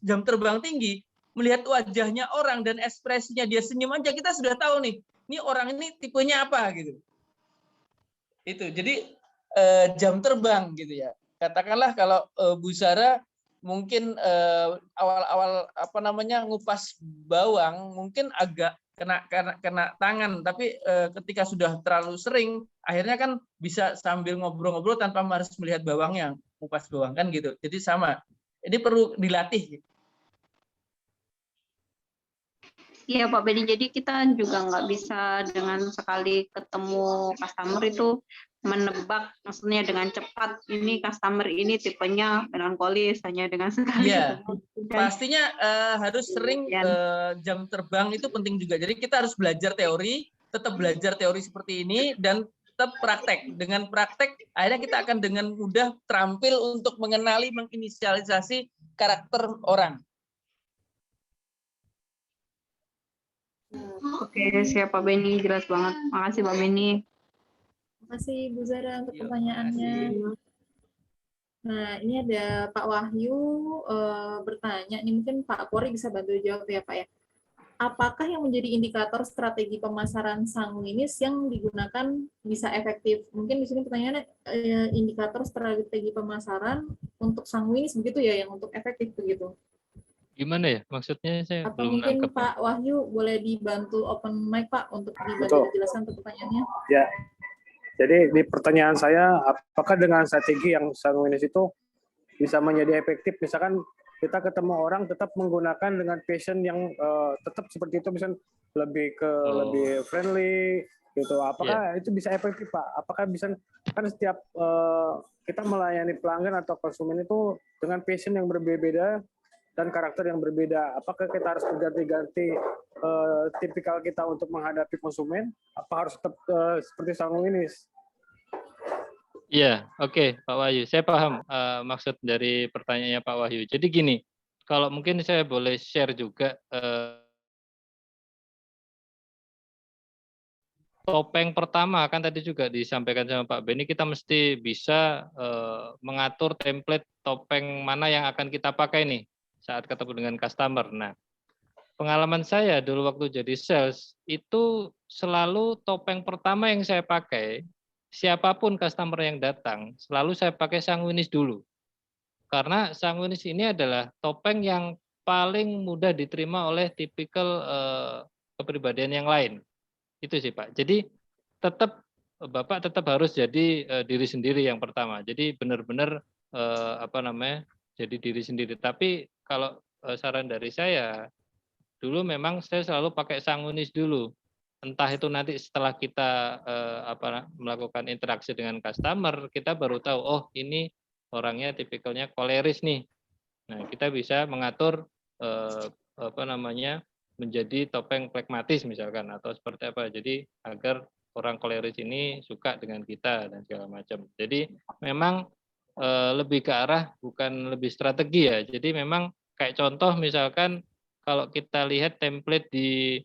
jam terbang tinggi, melihat wajahnya orang dan ekspresinya dia senyum aja, kita sudah tahu nih, ini orang ini tipenya apa gitu. Itu jadi jam terbang gitu ya. Katakanlah kalau Bu Zara mungkin awal-awal ngupas bawang mungkin agak kena tangan, tapi ketika sudah terlalu sering, akhirnya kan bisa sambil ngobrol-ngobrol tanpa harus melihat bawangnya, ngupas bawang kan gitu. Jadi sama, ini perlu dilatih.
Iya Pak Beni, jadi kita juga nggak bisa dengan sekali ketemu customer itu menebak, maksudnya dengan cepat ini customer ini tipenya melankolis hanya dengan sekali
Iya,
ketemu.
pastinya harus sering jam terbang itu penting juga. Jadi kita harus belajar teori, tetap belajar teori seperti ini dan tetap praktek. Dengan praktek akhirnya kita akan dengan mudah terampil untuk mengenali, menginisialisasi karakter orang.
Oke, siap Pak Beni, jelas banget. Makasih Pak Beni.
Terima kasih Bu Zara untuk
Yuk,
pertanyaannya.
makasih.
Nah, ini ada Pak Wahyu bertanya, ini mungkin Pak Pori bisa bantu jawab ya Pak ya. Apakah yang menjadi indikator strategi pemasaran sanguinis yang digunakan bisa efektif? Mungkin di sini pertanyaannya indikator strategi pemasaran untuk sanguinis begitu ya, yang untuk efektif begitu.
Gimana ya? Maksudnya saya
Atau
belum
mungkin
nangkep.
Pak Wahyu boleh dibantu open mic Pak untuk dibantu dijelaskan untuk pertanyaannya.
Ya, jadi di pertanyaan saya, apakah dengan strategi yang sanguinis itu bisa menjadi efektif? Misalkan kita ketemu orang tetap menggunakan dengan passion yang tetap seperti itu, misalkan lebih lebih friendly gitu. Apakah itu bisa efektif Pak? Apakah bisa, kan setiap kita melayani pelanggan atau konsumen itu dengan passion yang berbeda dan karakter yang berbeda. Apakah kita harus berganti-ganti tipikal kita untuk menghadapi konsumen? Apa harus tetap seperti sanguinis?
Iya, oke, Pak Wahyu. Saya paham maksud dari pertanyaannya Pak Wahyu. Jadi gini, kalau mungkin saya boleh share juga topeng pertama kan tadi juga disampaikan sama Pak Beni, kita mesti bisa mengatur template topeng mana yang akan kita pakai nih saat ketemu dengan customer. Nah, pengalaman saya dulu waktu jadi sales itu selalu topeng pertama yang saya pakai, siapapun customer yang datang, selalu saya pakai sanguinis dulu. Karena sanguinis ini adalah topeng yang paling mudah diterima oleh tipikal kepribadian yang lain. Itu sih Pak. Jadi tetap Bapak tetap harus jadi diri sendiri yang pertama. Jadi benar-benar jadi diri sendiri. Tapi kalau saran dari saya, dulu memang saya selalu pakai sanguinis dulu. Entah itu nanti setelah kita melakukan interaksi dengan customer, kita baru tahu, oh ini orangnya tipikalnya koleris nih. Nah, kita bisa mengatur menjadi topeng pragmatis misalkan atau seperti apa. Jadi agar orang koleris ini suka dengan kita dan segala macam. Jadi memang lebih ke arah bukan lebih strategi ya. Jadi memang kayak contoh misalkan kalau kita lihat template di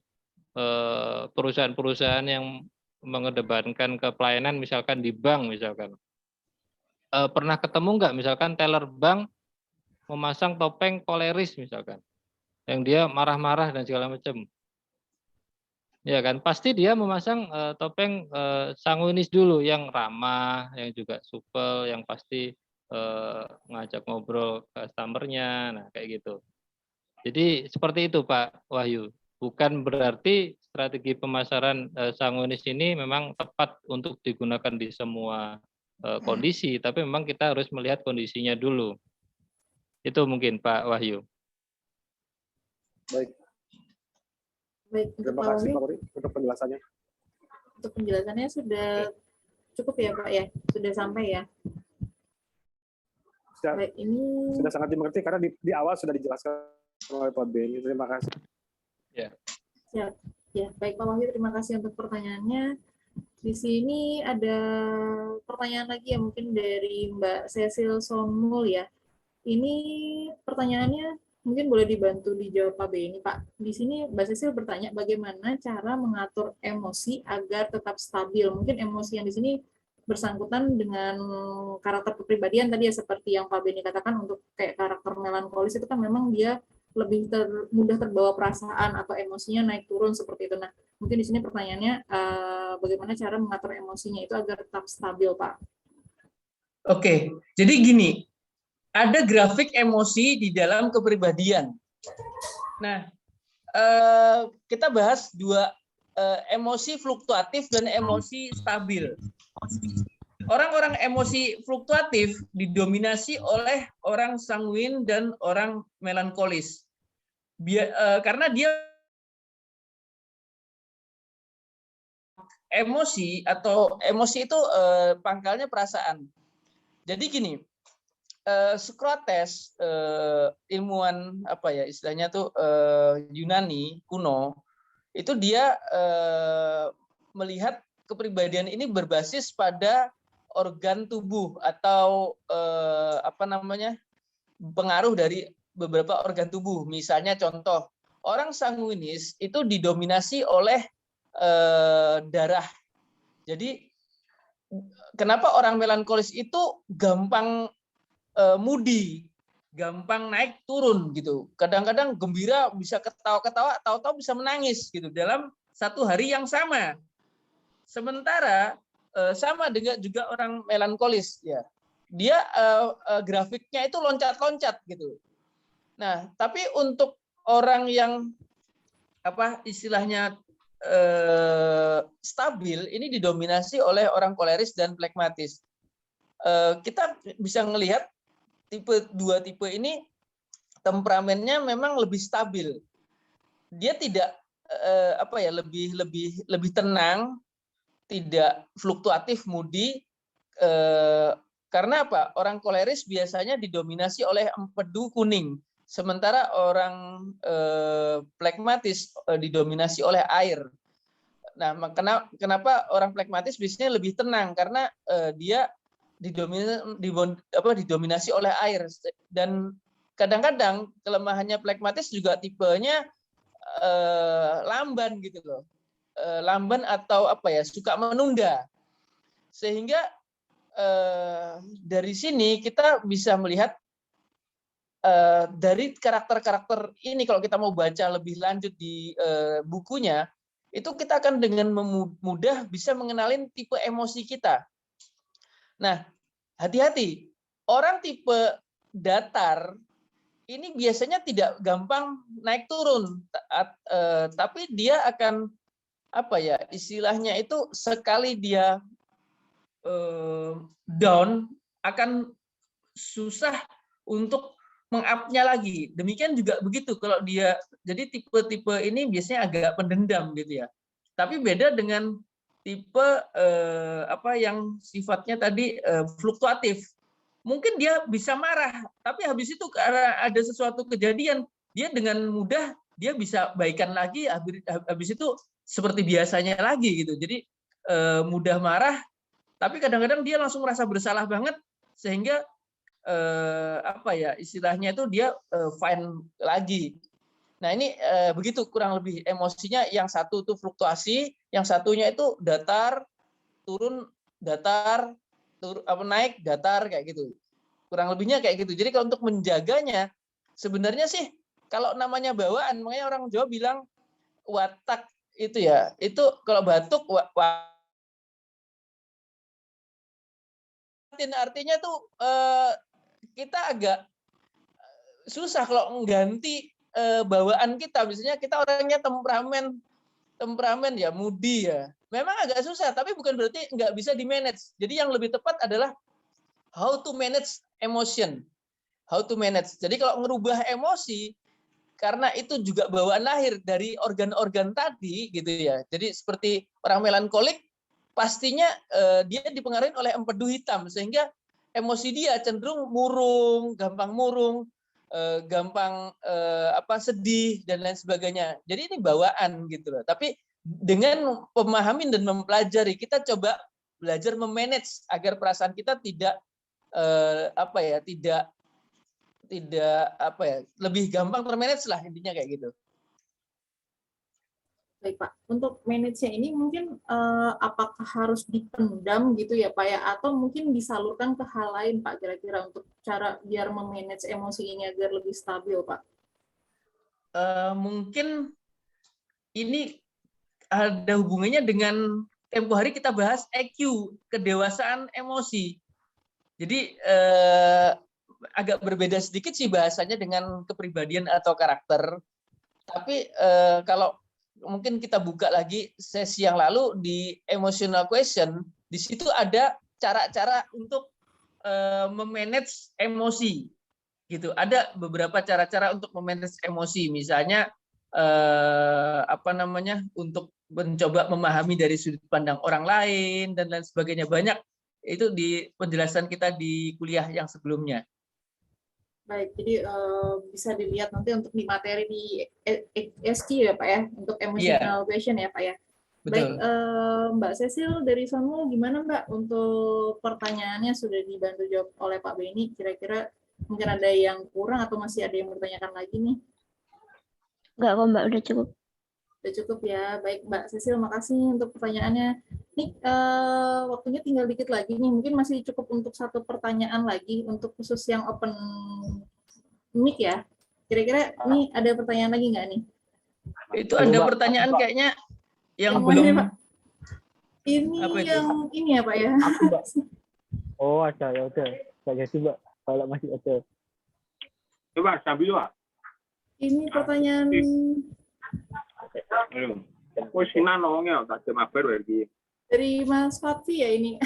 perusahaan-perusahaan yang mengedepankan ke pelayanan misalkan di bank misalkan. Pernah ketemu nggak misalkan teller bank memasang topeng koleris misalkan. Yang dia marah-marah dan segala macam. Ya kan, pasti dia memasang topeng sanguinis dulu yang ramah, yang juga supel, yang pasti ngajak ngobrol customer-nya, nah kayak gitu. Jadi seperti itu Pak Wahyu. Bukan berarti strategi pemasaran sanguinis ini memang tepat untuk digunakan di semua kondisi, tapi memang kita harus melihat kondisinya dulu. Itu mungkin Pak Wahyu.
Baik.
Baik,
Terima kasih Pak Pori untuk penjelasannya.
Untuk penjelasannya sudah cukup ya Pak ya? Sudah sampai ya? Baik, ini
sudah sangat dimengerti karena di awal sudah dijelaskan oleh Pak Beni. Terima kasih.
Ya.
Siap. Ya, baik Pak Wahyu, terima kasih untuk pertanyaannya. Di sini ada pertanyaan lagi ya mungkin dari Mbak Cecil Somul ya. Ini pertanyaannya mungkin boleh dibantu dijawab Pak Beni Pak. Di sini Mbak Cecil bertanya bagaimana cara mengatur emosi agar tetap stabil. Mungkin emosi yang di sini bersangkutan dengan karakter kepribadian tadi ya, seperti yang Pak Beni katakan, untuk kayak karakter melankolis itu kan memang dia lebih mudah terbawa perasaan atau emosinya naik turun seperti itu. Nah, mungkin di sini pertanyaannya bagaimana cara mengatur emosinya itu agar tetap stabil, Pak?
Oke, jadi gini, ada grafik emosi di dalam kepribadian. Nah, kita bahas dua, emosi fluktuatif dan emosi stabil. Orang-orang emosi fluktuatif didominasi oleh orang sanguin dan orang melankolis. Karena dia emosi itu pangkalnya perasaan. Jadi gini, Socrates, ilmuwan apa ya istilahnya tuh Yunani kuno, itu dia melihat kepribadian ini berbasis pada organ tubuh atau apa namanya pengaruh dari beberapa organ tubuh. Misalnya contoh, orang sanguinis itu didominasi oleh darah. Jadi kenapa orang melankolis itu gampang moody, gampang naik turun gitu. Kadang-kadang gembira bisa ketawa-ketawa, tahu-tahu bisa menangis gitu dalam satu hari yang sama. Sementara sama dengan juga orang melankolis ya. Dia grafiknya itu loncat-loncat gitu. Nah, tapi untuk orang yang apa istilahnya stabil ini didominasi oleh orang koleris dan flekmatis. Kita bisa melihat dua tipe ini temperamennya memang lebih stabil. Dia tidak apa ya lebih tenang, tidak fluktuatif, moody. Karena apa? Orang koleris biasanya didominasi oleh empedu kuning, sementara orang flekmatis didominasi oleh air. Nah, kenapa orang flekmatis biasanya lebih tenang? Karena dia didominasi oleh air, dan kadang-kadang kelemahannya flekmatis juga tipenya lamban gitu loh, lamban atau apa ya suka menunda, sehingga dari sini kita bisa melihat dari karakter-karakter ini kalau kita mau baca lebih lanjut di bukunya itu kita akan dengan mudah bisa mengenalin tipe emosi kita. Nah, hati-hati. Orang tipe datar ini biasanya tidak gampang naik turun, tapi dia akan apa ya istilahnya itu sekali dia down akan susah untuk meng-up-nya lagi. Demikian juga begitu kalau dia jadi tipe-tipe ini biasanya agak pendendam gitu ya. Tapi beda dengan tipe apa yang sifatnya tadi fluktuatif. Mungkin dia bisa marah, tapi habis itu karena ada sesuatu kejadian, dia dengan mudah dia bisa baikan lagi, habis itu seperti biasanya lagi gitu. Jadi mudah marah, tapi kadang-kadang dia langsung merasa bersalah banget sehingga apa ya istilahnya itu dia fine lagi. Nah ini begitu kurang lebih emosinya, yang satu itu fluktuasi, yang satunya itu datar, turun, datar, naik, datar kayak gitu. Kurang lebihnya kayak gitu. Jadi kalau untuk menjaganya sebenarnya sih kalau namanya bawaan, makanya orang Jawa bilang watak itu ya, itu kalau batuk artinya tuh kita agak susah kalau mengganti bawaan kita. Misalnya kita orangnya temperamen ya, moody ya. Memang agak susah, tapi bukan berarti nggak bisa di-manage. Jadi yang lebih tepat adalah how to manage emotion. How to manage. Jadi kalau ngerubah emosi, karena itu juga bawaan lahir dari organ-organ tadi gitu ya. Jadi seperti orang melankolik, pastinya dia dipengaruhi oleh empedu hitam, sehingga emosi dia cenderung murung, gampang sedih dan lain sebagainya. Jadi ini bawaan gitu loh. Tapi dengan memahami dan mempelajari, kita coba belajar memanage agar perasaan kita tidak lebih gampang termanage lah, intinya kayak gitu.
Baik Pak, untuk manage-nya ini mungkin apakah harus dipendam gitu ya Pak ya, atau mungkin disalurkan ke hal lain Pak kira-kira untuk cara biar memanage emosi ini agar lebih stabil Pak?
Mungkin ini ada hubungannya dengan tempo hari kita bahas EQ, kedewasaan emosi. Jadi agak berbeda sedikit sih bahasanya dengan kepribadian atau karakter. Tapi kalau mungkin kita buka lagi sesi yang lalu di emotional question, di situ ada cara-cara untuk memanage emosi gitu. Ada beberapa cara-cara untuk memanage emosi, misalnya apa namanya, untuk mencoba memahami dari sudut pandang orang lain dan lain sebagainya. Banyak itu di penjelasan kita di kuliah yang sebelumnya.
Baik, jadi bisa dilihat nanti untuk di materi di SQ ya Pak ya, untuk emotional question ya Pak ya. Baik,
Betul.
Mbak Cecil dari Sonmu gimana Mbak untuk pertanyaannya sudah dibantu jawab oleh Pak Beni, kira-kira mungkin ada yang kurang atau masih ada yang bertanyakan lagi nih?
Enggak kok Mbak, udah cukup.
Udah cukup ya. Baik Mbak Cecil, makasih untuk pertanyaannya. Nih, waktunya tinggal dikit lagi nih, mungkin masih cukup untuk satu pertanyaan lagi untuk khusus yang open mic ya. Kira-kira ini ada pertanyaan lagi nggak nih?
Itu ada pertanyaan kayaknya yang
mana,
belum.
Pak? Ini
Apa itu?
yang ini ya Pak ya.
Aku, Mbak. Oh, ada ya udah. Enggak jadi, Mbak. Kalau masih ada.
Coba sambil Pak.
Ini pertanyaan
Wis sinanonge tak mabar iki.
dari Mas Fatfi ya ini.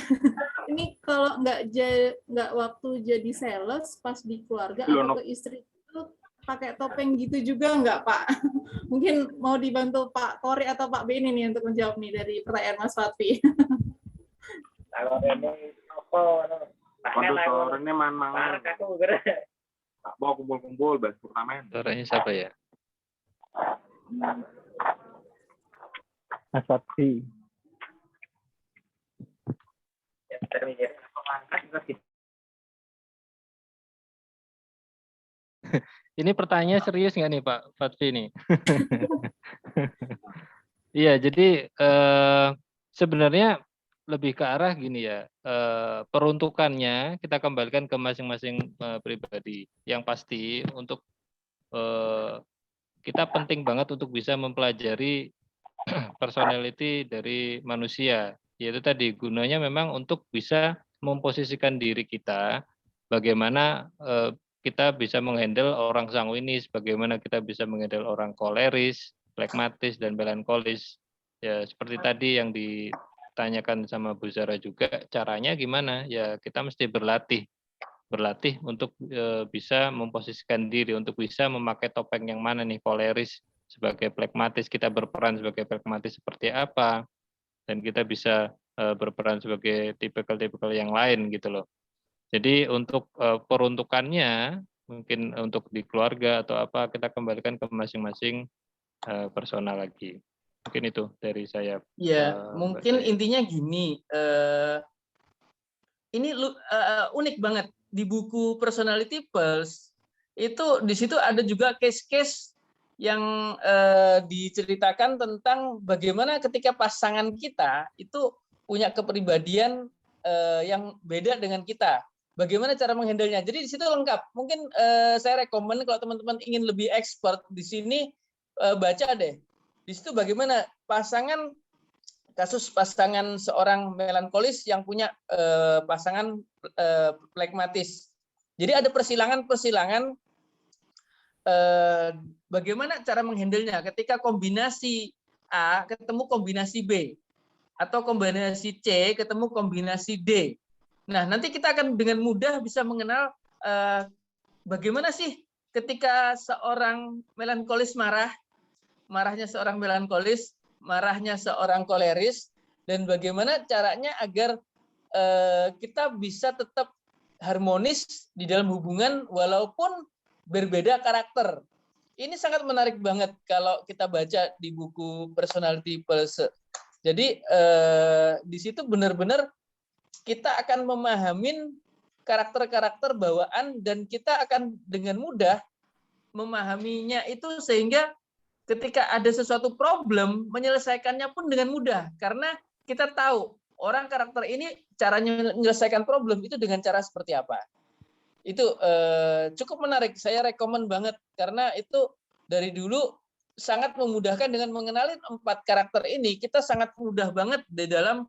Ini kalau nggak waktu jadi sales pas di keluarga atau ke istri itu pakai topeng gitu juga nggak Pak? Mungkin mau dibantu Pak Kori atau Pak Beni nih untuk menjawab nih dari pertanyaan Mas Fatfi.
Kalau ini apa?
Kalau ini mangan. Tak bawa kumpul-kumpul bahas turnamen.
Suaranya siapa ya?
Mas Fatfi.
Ini pertanyaan serius nggak nih Pak Fatfi nih? Iya, jadi sebenarnya lebih ke arah gini ya, peruntukannya kita kembalikan ke masing-masing pribadi. Yang pasti untuk kita penting banget untuk bisa mempelajari personality dari manusia. Yaitu tadi gunanya memang untuk bisa memposisikan diri kita, bagaimana kita bisa menghandle orang sanguinis, bagaimana kita bisa menghandle orang koleris, flekmatis, dan melankolis. Ya, seperti tadi yang ditanyakan sama Bu Zara juga, caranya gimana? Ya, kita mesti berlatih untuk bisa memposisikan diri, untuk bisa memakai topeng yang mana nih, koleris sebagai flekmatis, kita berperan sebagai flekmatis seperti apa, dan kita bisa berperan sebagai tipikal-tipikal yang lain gitu loh. Jadi untuk peruntukannya mungkin untuk di keluarga atau apa kita kembalikan ke masing-masing personal lagi. Mungkin itu dari saya.
Ya, mungkin intinya gini. Ini unik banget di buku Personality Pulse itu di situ ada juga case-case yang diceritakan tentang bagaimana ketika pasangan kita itu punya kepribadian yang beda dengan kita. Bagaimana cara menghandlenya? Jadi di situ lengkap. Mungkin saya rekomen kalau teman-teman ingin lebih expert di sini baca deh. Di situ bagaimana kasus pasangan seorang melankolis yang punya pasangan flekmatis. Jadi ada persilangan bagaimana cara menghandlenya ketika kombinasi A ketemu kombinasi B atau kombinasi C ketemu kombinasi D. Nah, nanti kita akan dengan mudah bisa mengenal bagaimana sih ketika seorang melankolis marahnya seorang melankolis, marahnya seorang koleris, dan bagaimana caranya agar kita bisa tetap harmonis di dalam hubungan walaupun berbeda karakter. Ini sangat menarik banget kalau kita baca di buku Personality Pulse. Jadi di situ benar-benar kita akan memahamin karakter-karakter bawaan dan kita akan dengan mudah memahaminya itu sehingga ketika ada sesuatu problem menyelesaikannya pun dengan mudah karena kita tahu orang karakter ini caranya menyelesaikan problem itu dengan cara seperti apa. Itu cukup menarik, saya rekomen banget karena itu dari dulu sangat memudahkan dengan mengenali 4 karakter ini. Kita sangat mudah banget di dalam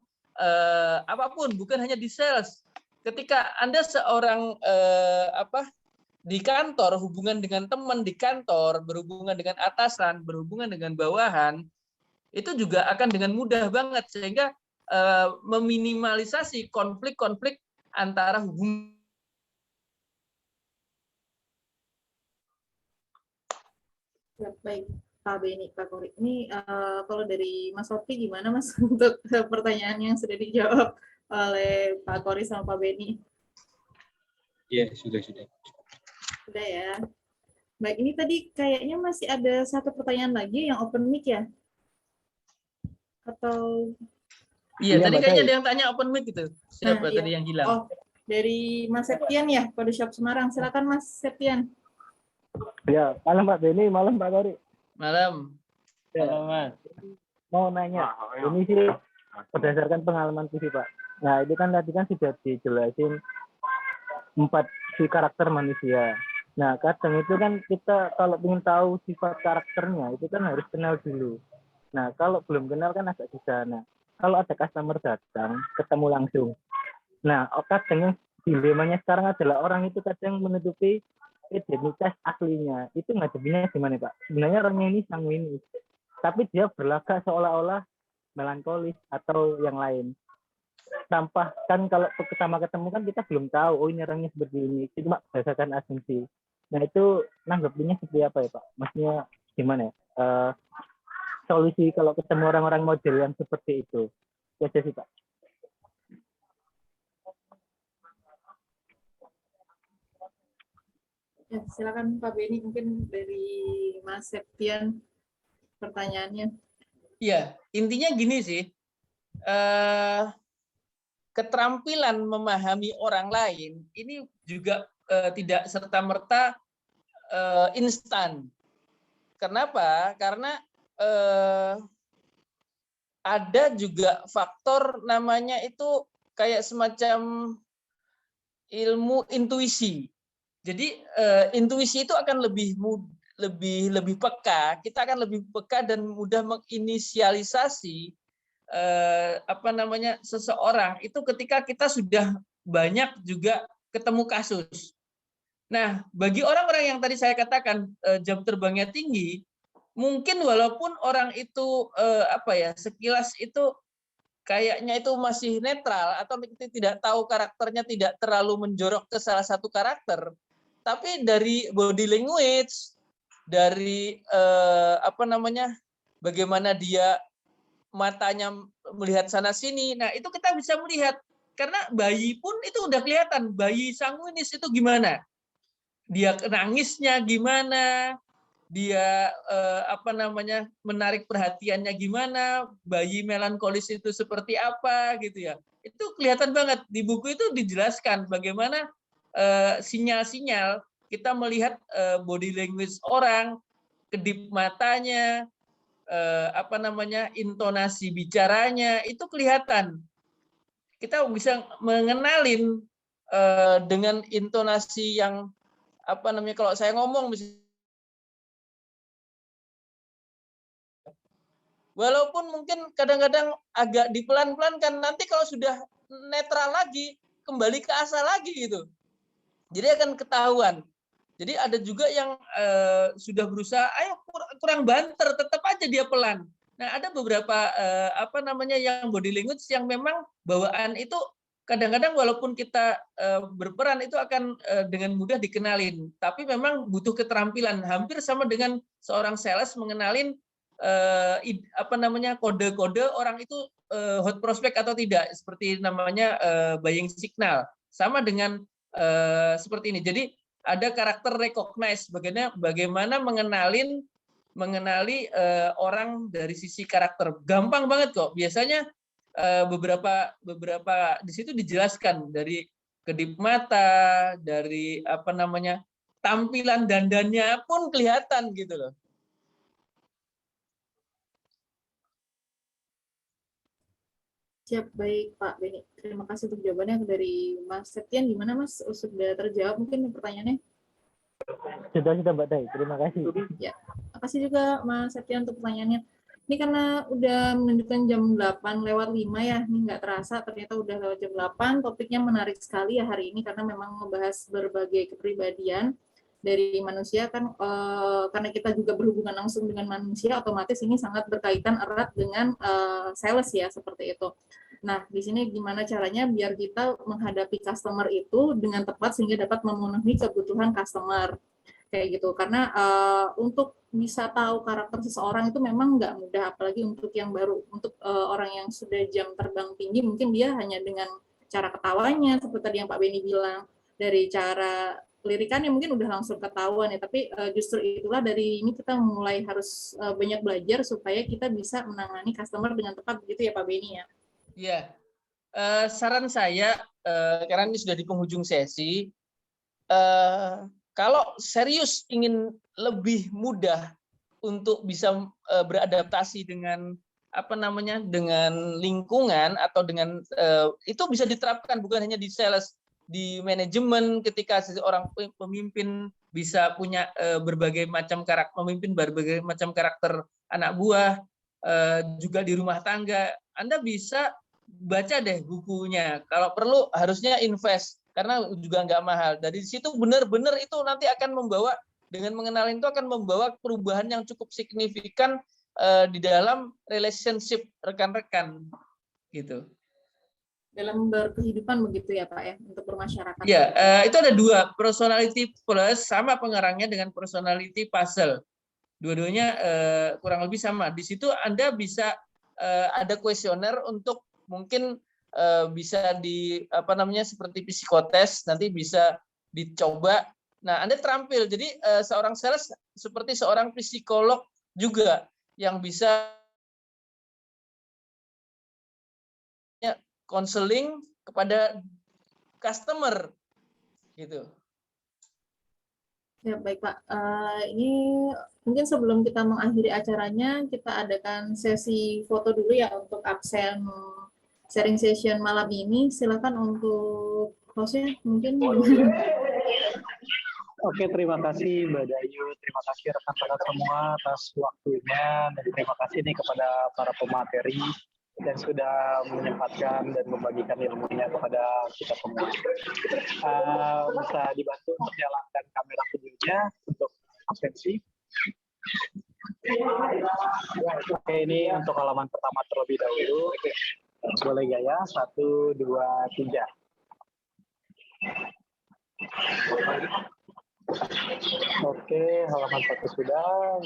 apapun, bukan hanya di sales. Ketika Anda seorang di kantor, hubungan dengan teman di kantor, berhubungan dengan atasan, berhubungan dengan bawahan, itu juga akan dengan mudah banget sehingga meminimalisasi konflik-konflik antara hubungan.
Baik, Pak Beni, Pak Kori. Ini kalau dari Mas Sofi gimana Mas untuk pertanyaan yang sudah dijawab oleh Pak Kori sama Pak Beni?
Iya, sudah.
Sudah ya. Baik, ini tadi kayaknya masih ada satu pertanyaan lagi yang open mic ya? Atau
Iya,
Iya,
tadi
Mbak
kayaknya
Dai.
ada yang tanya open mic gitu. Siapa
iya.
tadi yang hilang?
Oh, dari Mas Septian ya, Kode Shop Semarang. Silakan Mas Septian.
Ya, malam Pak Beni, malam Pak Kori.
Malam.
Ya,
Mas.
mau nanya, ini sih berdasarkan pengalaman sih Pak. Nah, itu kan tadi kan sudah dijelasin 4 si karakter manusia. Nah, kadang itu kan kita kalau ingin tahu sifat karakternya, itu kan harus kenal dulu. Nah, kalau belum kenal kan agak susah. Nah, kalau ada customer datang, ketemu langsung. Nah, kadang yang dilemanya sekarang adalah orang itu kadang menutupi identitas aslinya. Itu ngadepinnya gimana Pak? Sebenarnya orangnya ini sanguinis, tapi dia berlagak seolah-olah melankolis atau yang lain. Tanpa kan kalau pertama ketemu kan kita belum tahu, oh ini orangnya seperti ini. Itu cuma berdasarkan asumsi. Nah itu nanggepinnya seperti apa ya Pak? Maksudnya gimana ya? Solusi kalau ketemu orang-orang model yang seperti itu. Itu aja sih Pak.
Ya, silakan Pak Beni, mungkin dari Mas Septian pertanyaannya.
Iya, intinya gini sih. Keterampilan memahami orang lain ini juga tidak serta-merta instan. Kenapa? Karena ada juga faktor namanya itu kayak semacam ilmu intuisi. Jadi intuisi itu akan lebih peka. Kita akan lebih peka dan mudah menginisialisasi seseorang itu ketika kita sudah banyak juga ketemu kasus. Nah, bagi orang-orang yang tadi saya katakan jam terbangnya tinggi, mungkin walaupun orang itu sekilas itu kayaknya itu masih netral atau tidak tahu karakternya, tidak terlalu menjorok ke salah satu karakter, tapi dari body language, dari bagaimana dia matanya melihat sana sini, nah itu kita bisa melihat. Karena bayi pun itu udah kelihatan, bayi sanguinis itu gimana, dia nangisnya gimana, dia menarik perhatiannya gimana, bayi melankolis itu seperti apa gitu ya. Itu kelihatan banget di buku itu dijelaskan bagaimana sinyal-sinyal kita melihat body language orang, kedip matanya, intonasi bicaranya itu kelihatan. Kita bisa mengenalin dengan intonasi yang kalau saya ngomong walaupun mungkin kadang-kadang agak dipelan-pelankan, nanti kalau sudah netral lagi kembali ke asal lagi gitu. Jadi akan ketahuan. Jadi ada juga yang sudah berusaha, ayo kurang banter, tetap aja dia pelan. Nah ada beberapa yang body language yang memang bawaan itu kadang-kadang walaupun kita berperan itu akan dengan mudah dikenalin. Tapi memang butuh keterampilan, hampir sama dengan seorang sales mengenalin kode-kode orang itu hot prospect atau tidak, seperti namanya buying signal. Sama dengan seperti ini. Jadi ada karakter recognize, bagaimana mengenali orang dari sisi karakter. Gampang banget kok. Biasanya beberapa di situ dijelaskan dari kedip mata, dari tampilan dandannya pun kelihatan gitu loh.
Siap, baik Pak Beni. Terima kasih untuk jawabannya. Dari Mas Septian, gimana Mas? Sudah terjawab mungkin pertanyaannya?
Sudah Mbak Dai, terima kasih.
Ya, terima kasih juga Mas Septian untuk pertanyaannya. Ini karena udah menunjukkan jam 8:05 ya, ini nggak terasa ternyata udah lewat jam 8. Topiknya menarik sekali ya hari ini karena memang membahas berbagai kepribadian dari manusia kan, karena kita juga berhubungan langsung dengan manusia, otomatis ini sangat berkaitan erat dengan sales ya, seperti itu. Nah, di sini gimana caranya biar kita menghadapi customer itu dengan tepat sehingga dapat memenuhi kebutuhan customer. kayak gitu. Karena untuk bisa tahu karakter seseorang itu memang nggak mudah, apalagi untuk yang baru. Untuk orang yang sudah jam terbang tinggi, mungkin dia hanya dengan cara ketawanya, seperti tadi yang Pak Beni bilang, dari cara lirikannya mungkin udah langsung ketahuan ya, tapi justru itulah dari ini kita mulai harus banyak belajar supaya kita bisa menangani customer dengan tepat, begitu ya Pak Beni ya?
Iya, saran saya karena ini sudah di penghujung sesi, kalau serius ingin lebih mudah untuk bisa beradaptasi dengan dengan lingkungan atau dengan itu bisa diterapkan bukan hanya di sales, di manajemen ketika seorang pemimpin bisa punya berbagai macam karakter, memimpin berbagai macam karakter anak buah, juga di rumah tangga. Anda bisa baca deh bukunya. Kalau perlu harusnya invest karena juga nggak mahal. Dari situ benar-benar itu nanti akan membawa, dengan mengenal itu akan membawa perubahan yang cukup signifikan di dalam relationship rekan-rekan gitu.
Dalam berkehidupan begitu ya Pak ya, untuk bermasyarakat.
Ya, itu ada dua, personality plus sama pengarangnya dengan personality puzzle. Dua-duanya kurang lebih sama. Di situ Anda bisa ada kuesioner untuk mungkin bisa seperti psikotes, nanti bisa dicoba. Nah, Anda terampil. Jadi seorang sales seperti seorang psikolog juga yang bisa konseling kepada customer gitu.
Ya baik Pak, ini mungkin sebelum kita mengakhiri acaranya, kita adakan sesi foto dulu ya untuk absen sharing session malam ini. Silakan untuk hostnya mungkin.
Oke, terima kasih Mbak Dayu, terima kasih rekan-rekan semua atas waktunya, dan terima kasih nih kepada para pemateri yang sudah menyempatkan dan membagikan ilmunya kepada kita semua. Bisa dibantu untuk jalankan kamera videonya untuk absensi. Oke, ini untuk halaman pertama terlebih dahulu. Boleh gaya, 1, 2, 3. Oke, halaman 1 sudah.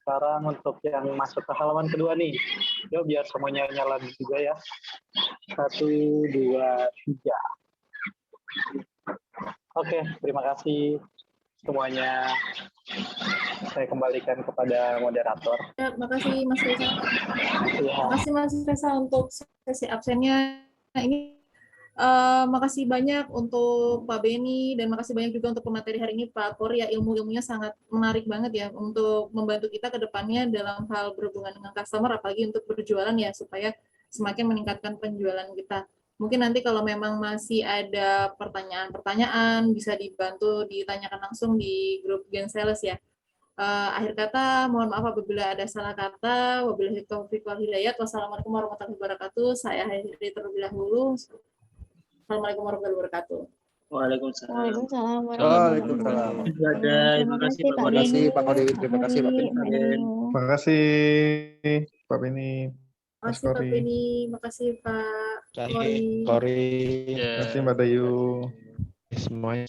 Sekarang untuk yang masuk ke halaman kedua nih. Yuk, biar semuanya nyala juga ya. 1, 2, 3. Oke, terima kasih semuanya. Saya kembalikan kepada moderator.
Ya, makasih Mas Reza.
Ya.
Makasih Mas Reza untuk sesi absennya. Ini makasih banyak untuk Pak Beni dan makasih banyak juga untuk pemateri hari ini Pak Kor, ya ilmu-ilmunya sangat menarik banget ya untuk membantu kita ke depannya dalam hal berhubungan dengan customer, apalagi untuk berjualan ya, supaya semakin meningkatkan penjualan kita. Mungkin nanti kalau memang masih ada pertanyaan-pertanyaan bisa dibantu ditanyakan langsung di grup Gen Sales ya. Akhir kata, mohon maaf apabila ada salah kata. Wabillahi taufiq wal hidayah. Wassalamualaikum warahmatullahi wabarakatuh. Saya akhiri terlebih dahulu. Assalamualaikum warahmatullahi wabarakatuh.
Waalaikumsalam.
Waalaikumsalam
Waalaikumsalam.
Terima kasih Pak
Terima kasih Pak
Kori, terima kasih Pak Beni.
Terima kasih Pak Beni. Mas
Makasih Pak
Kori.
Beni, makasih Pak Kori.
Kori.
Terima kasih Mbak Dayu.
Semuanya.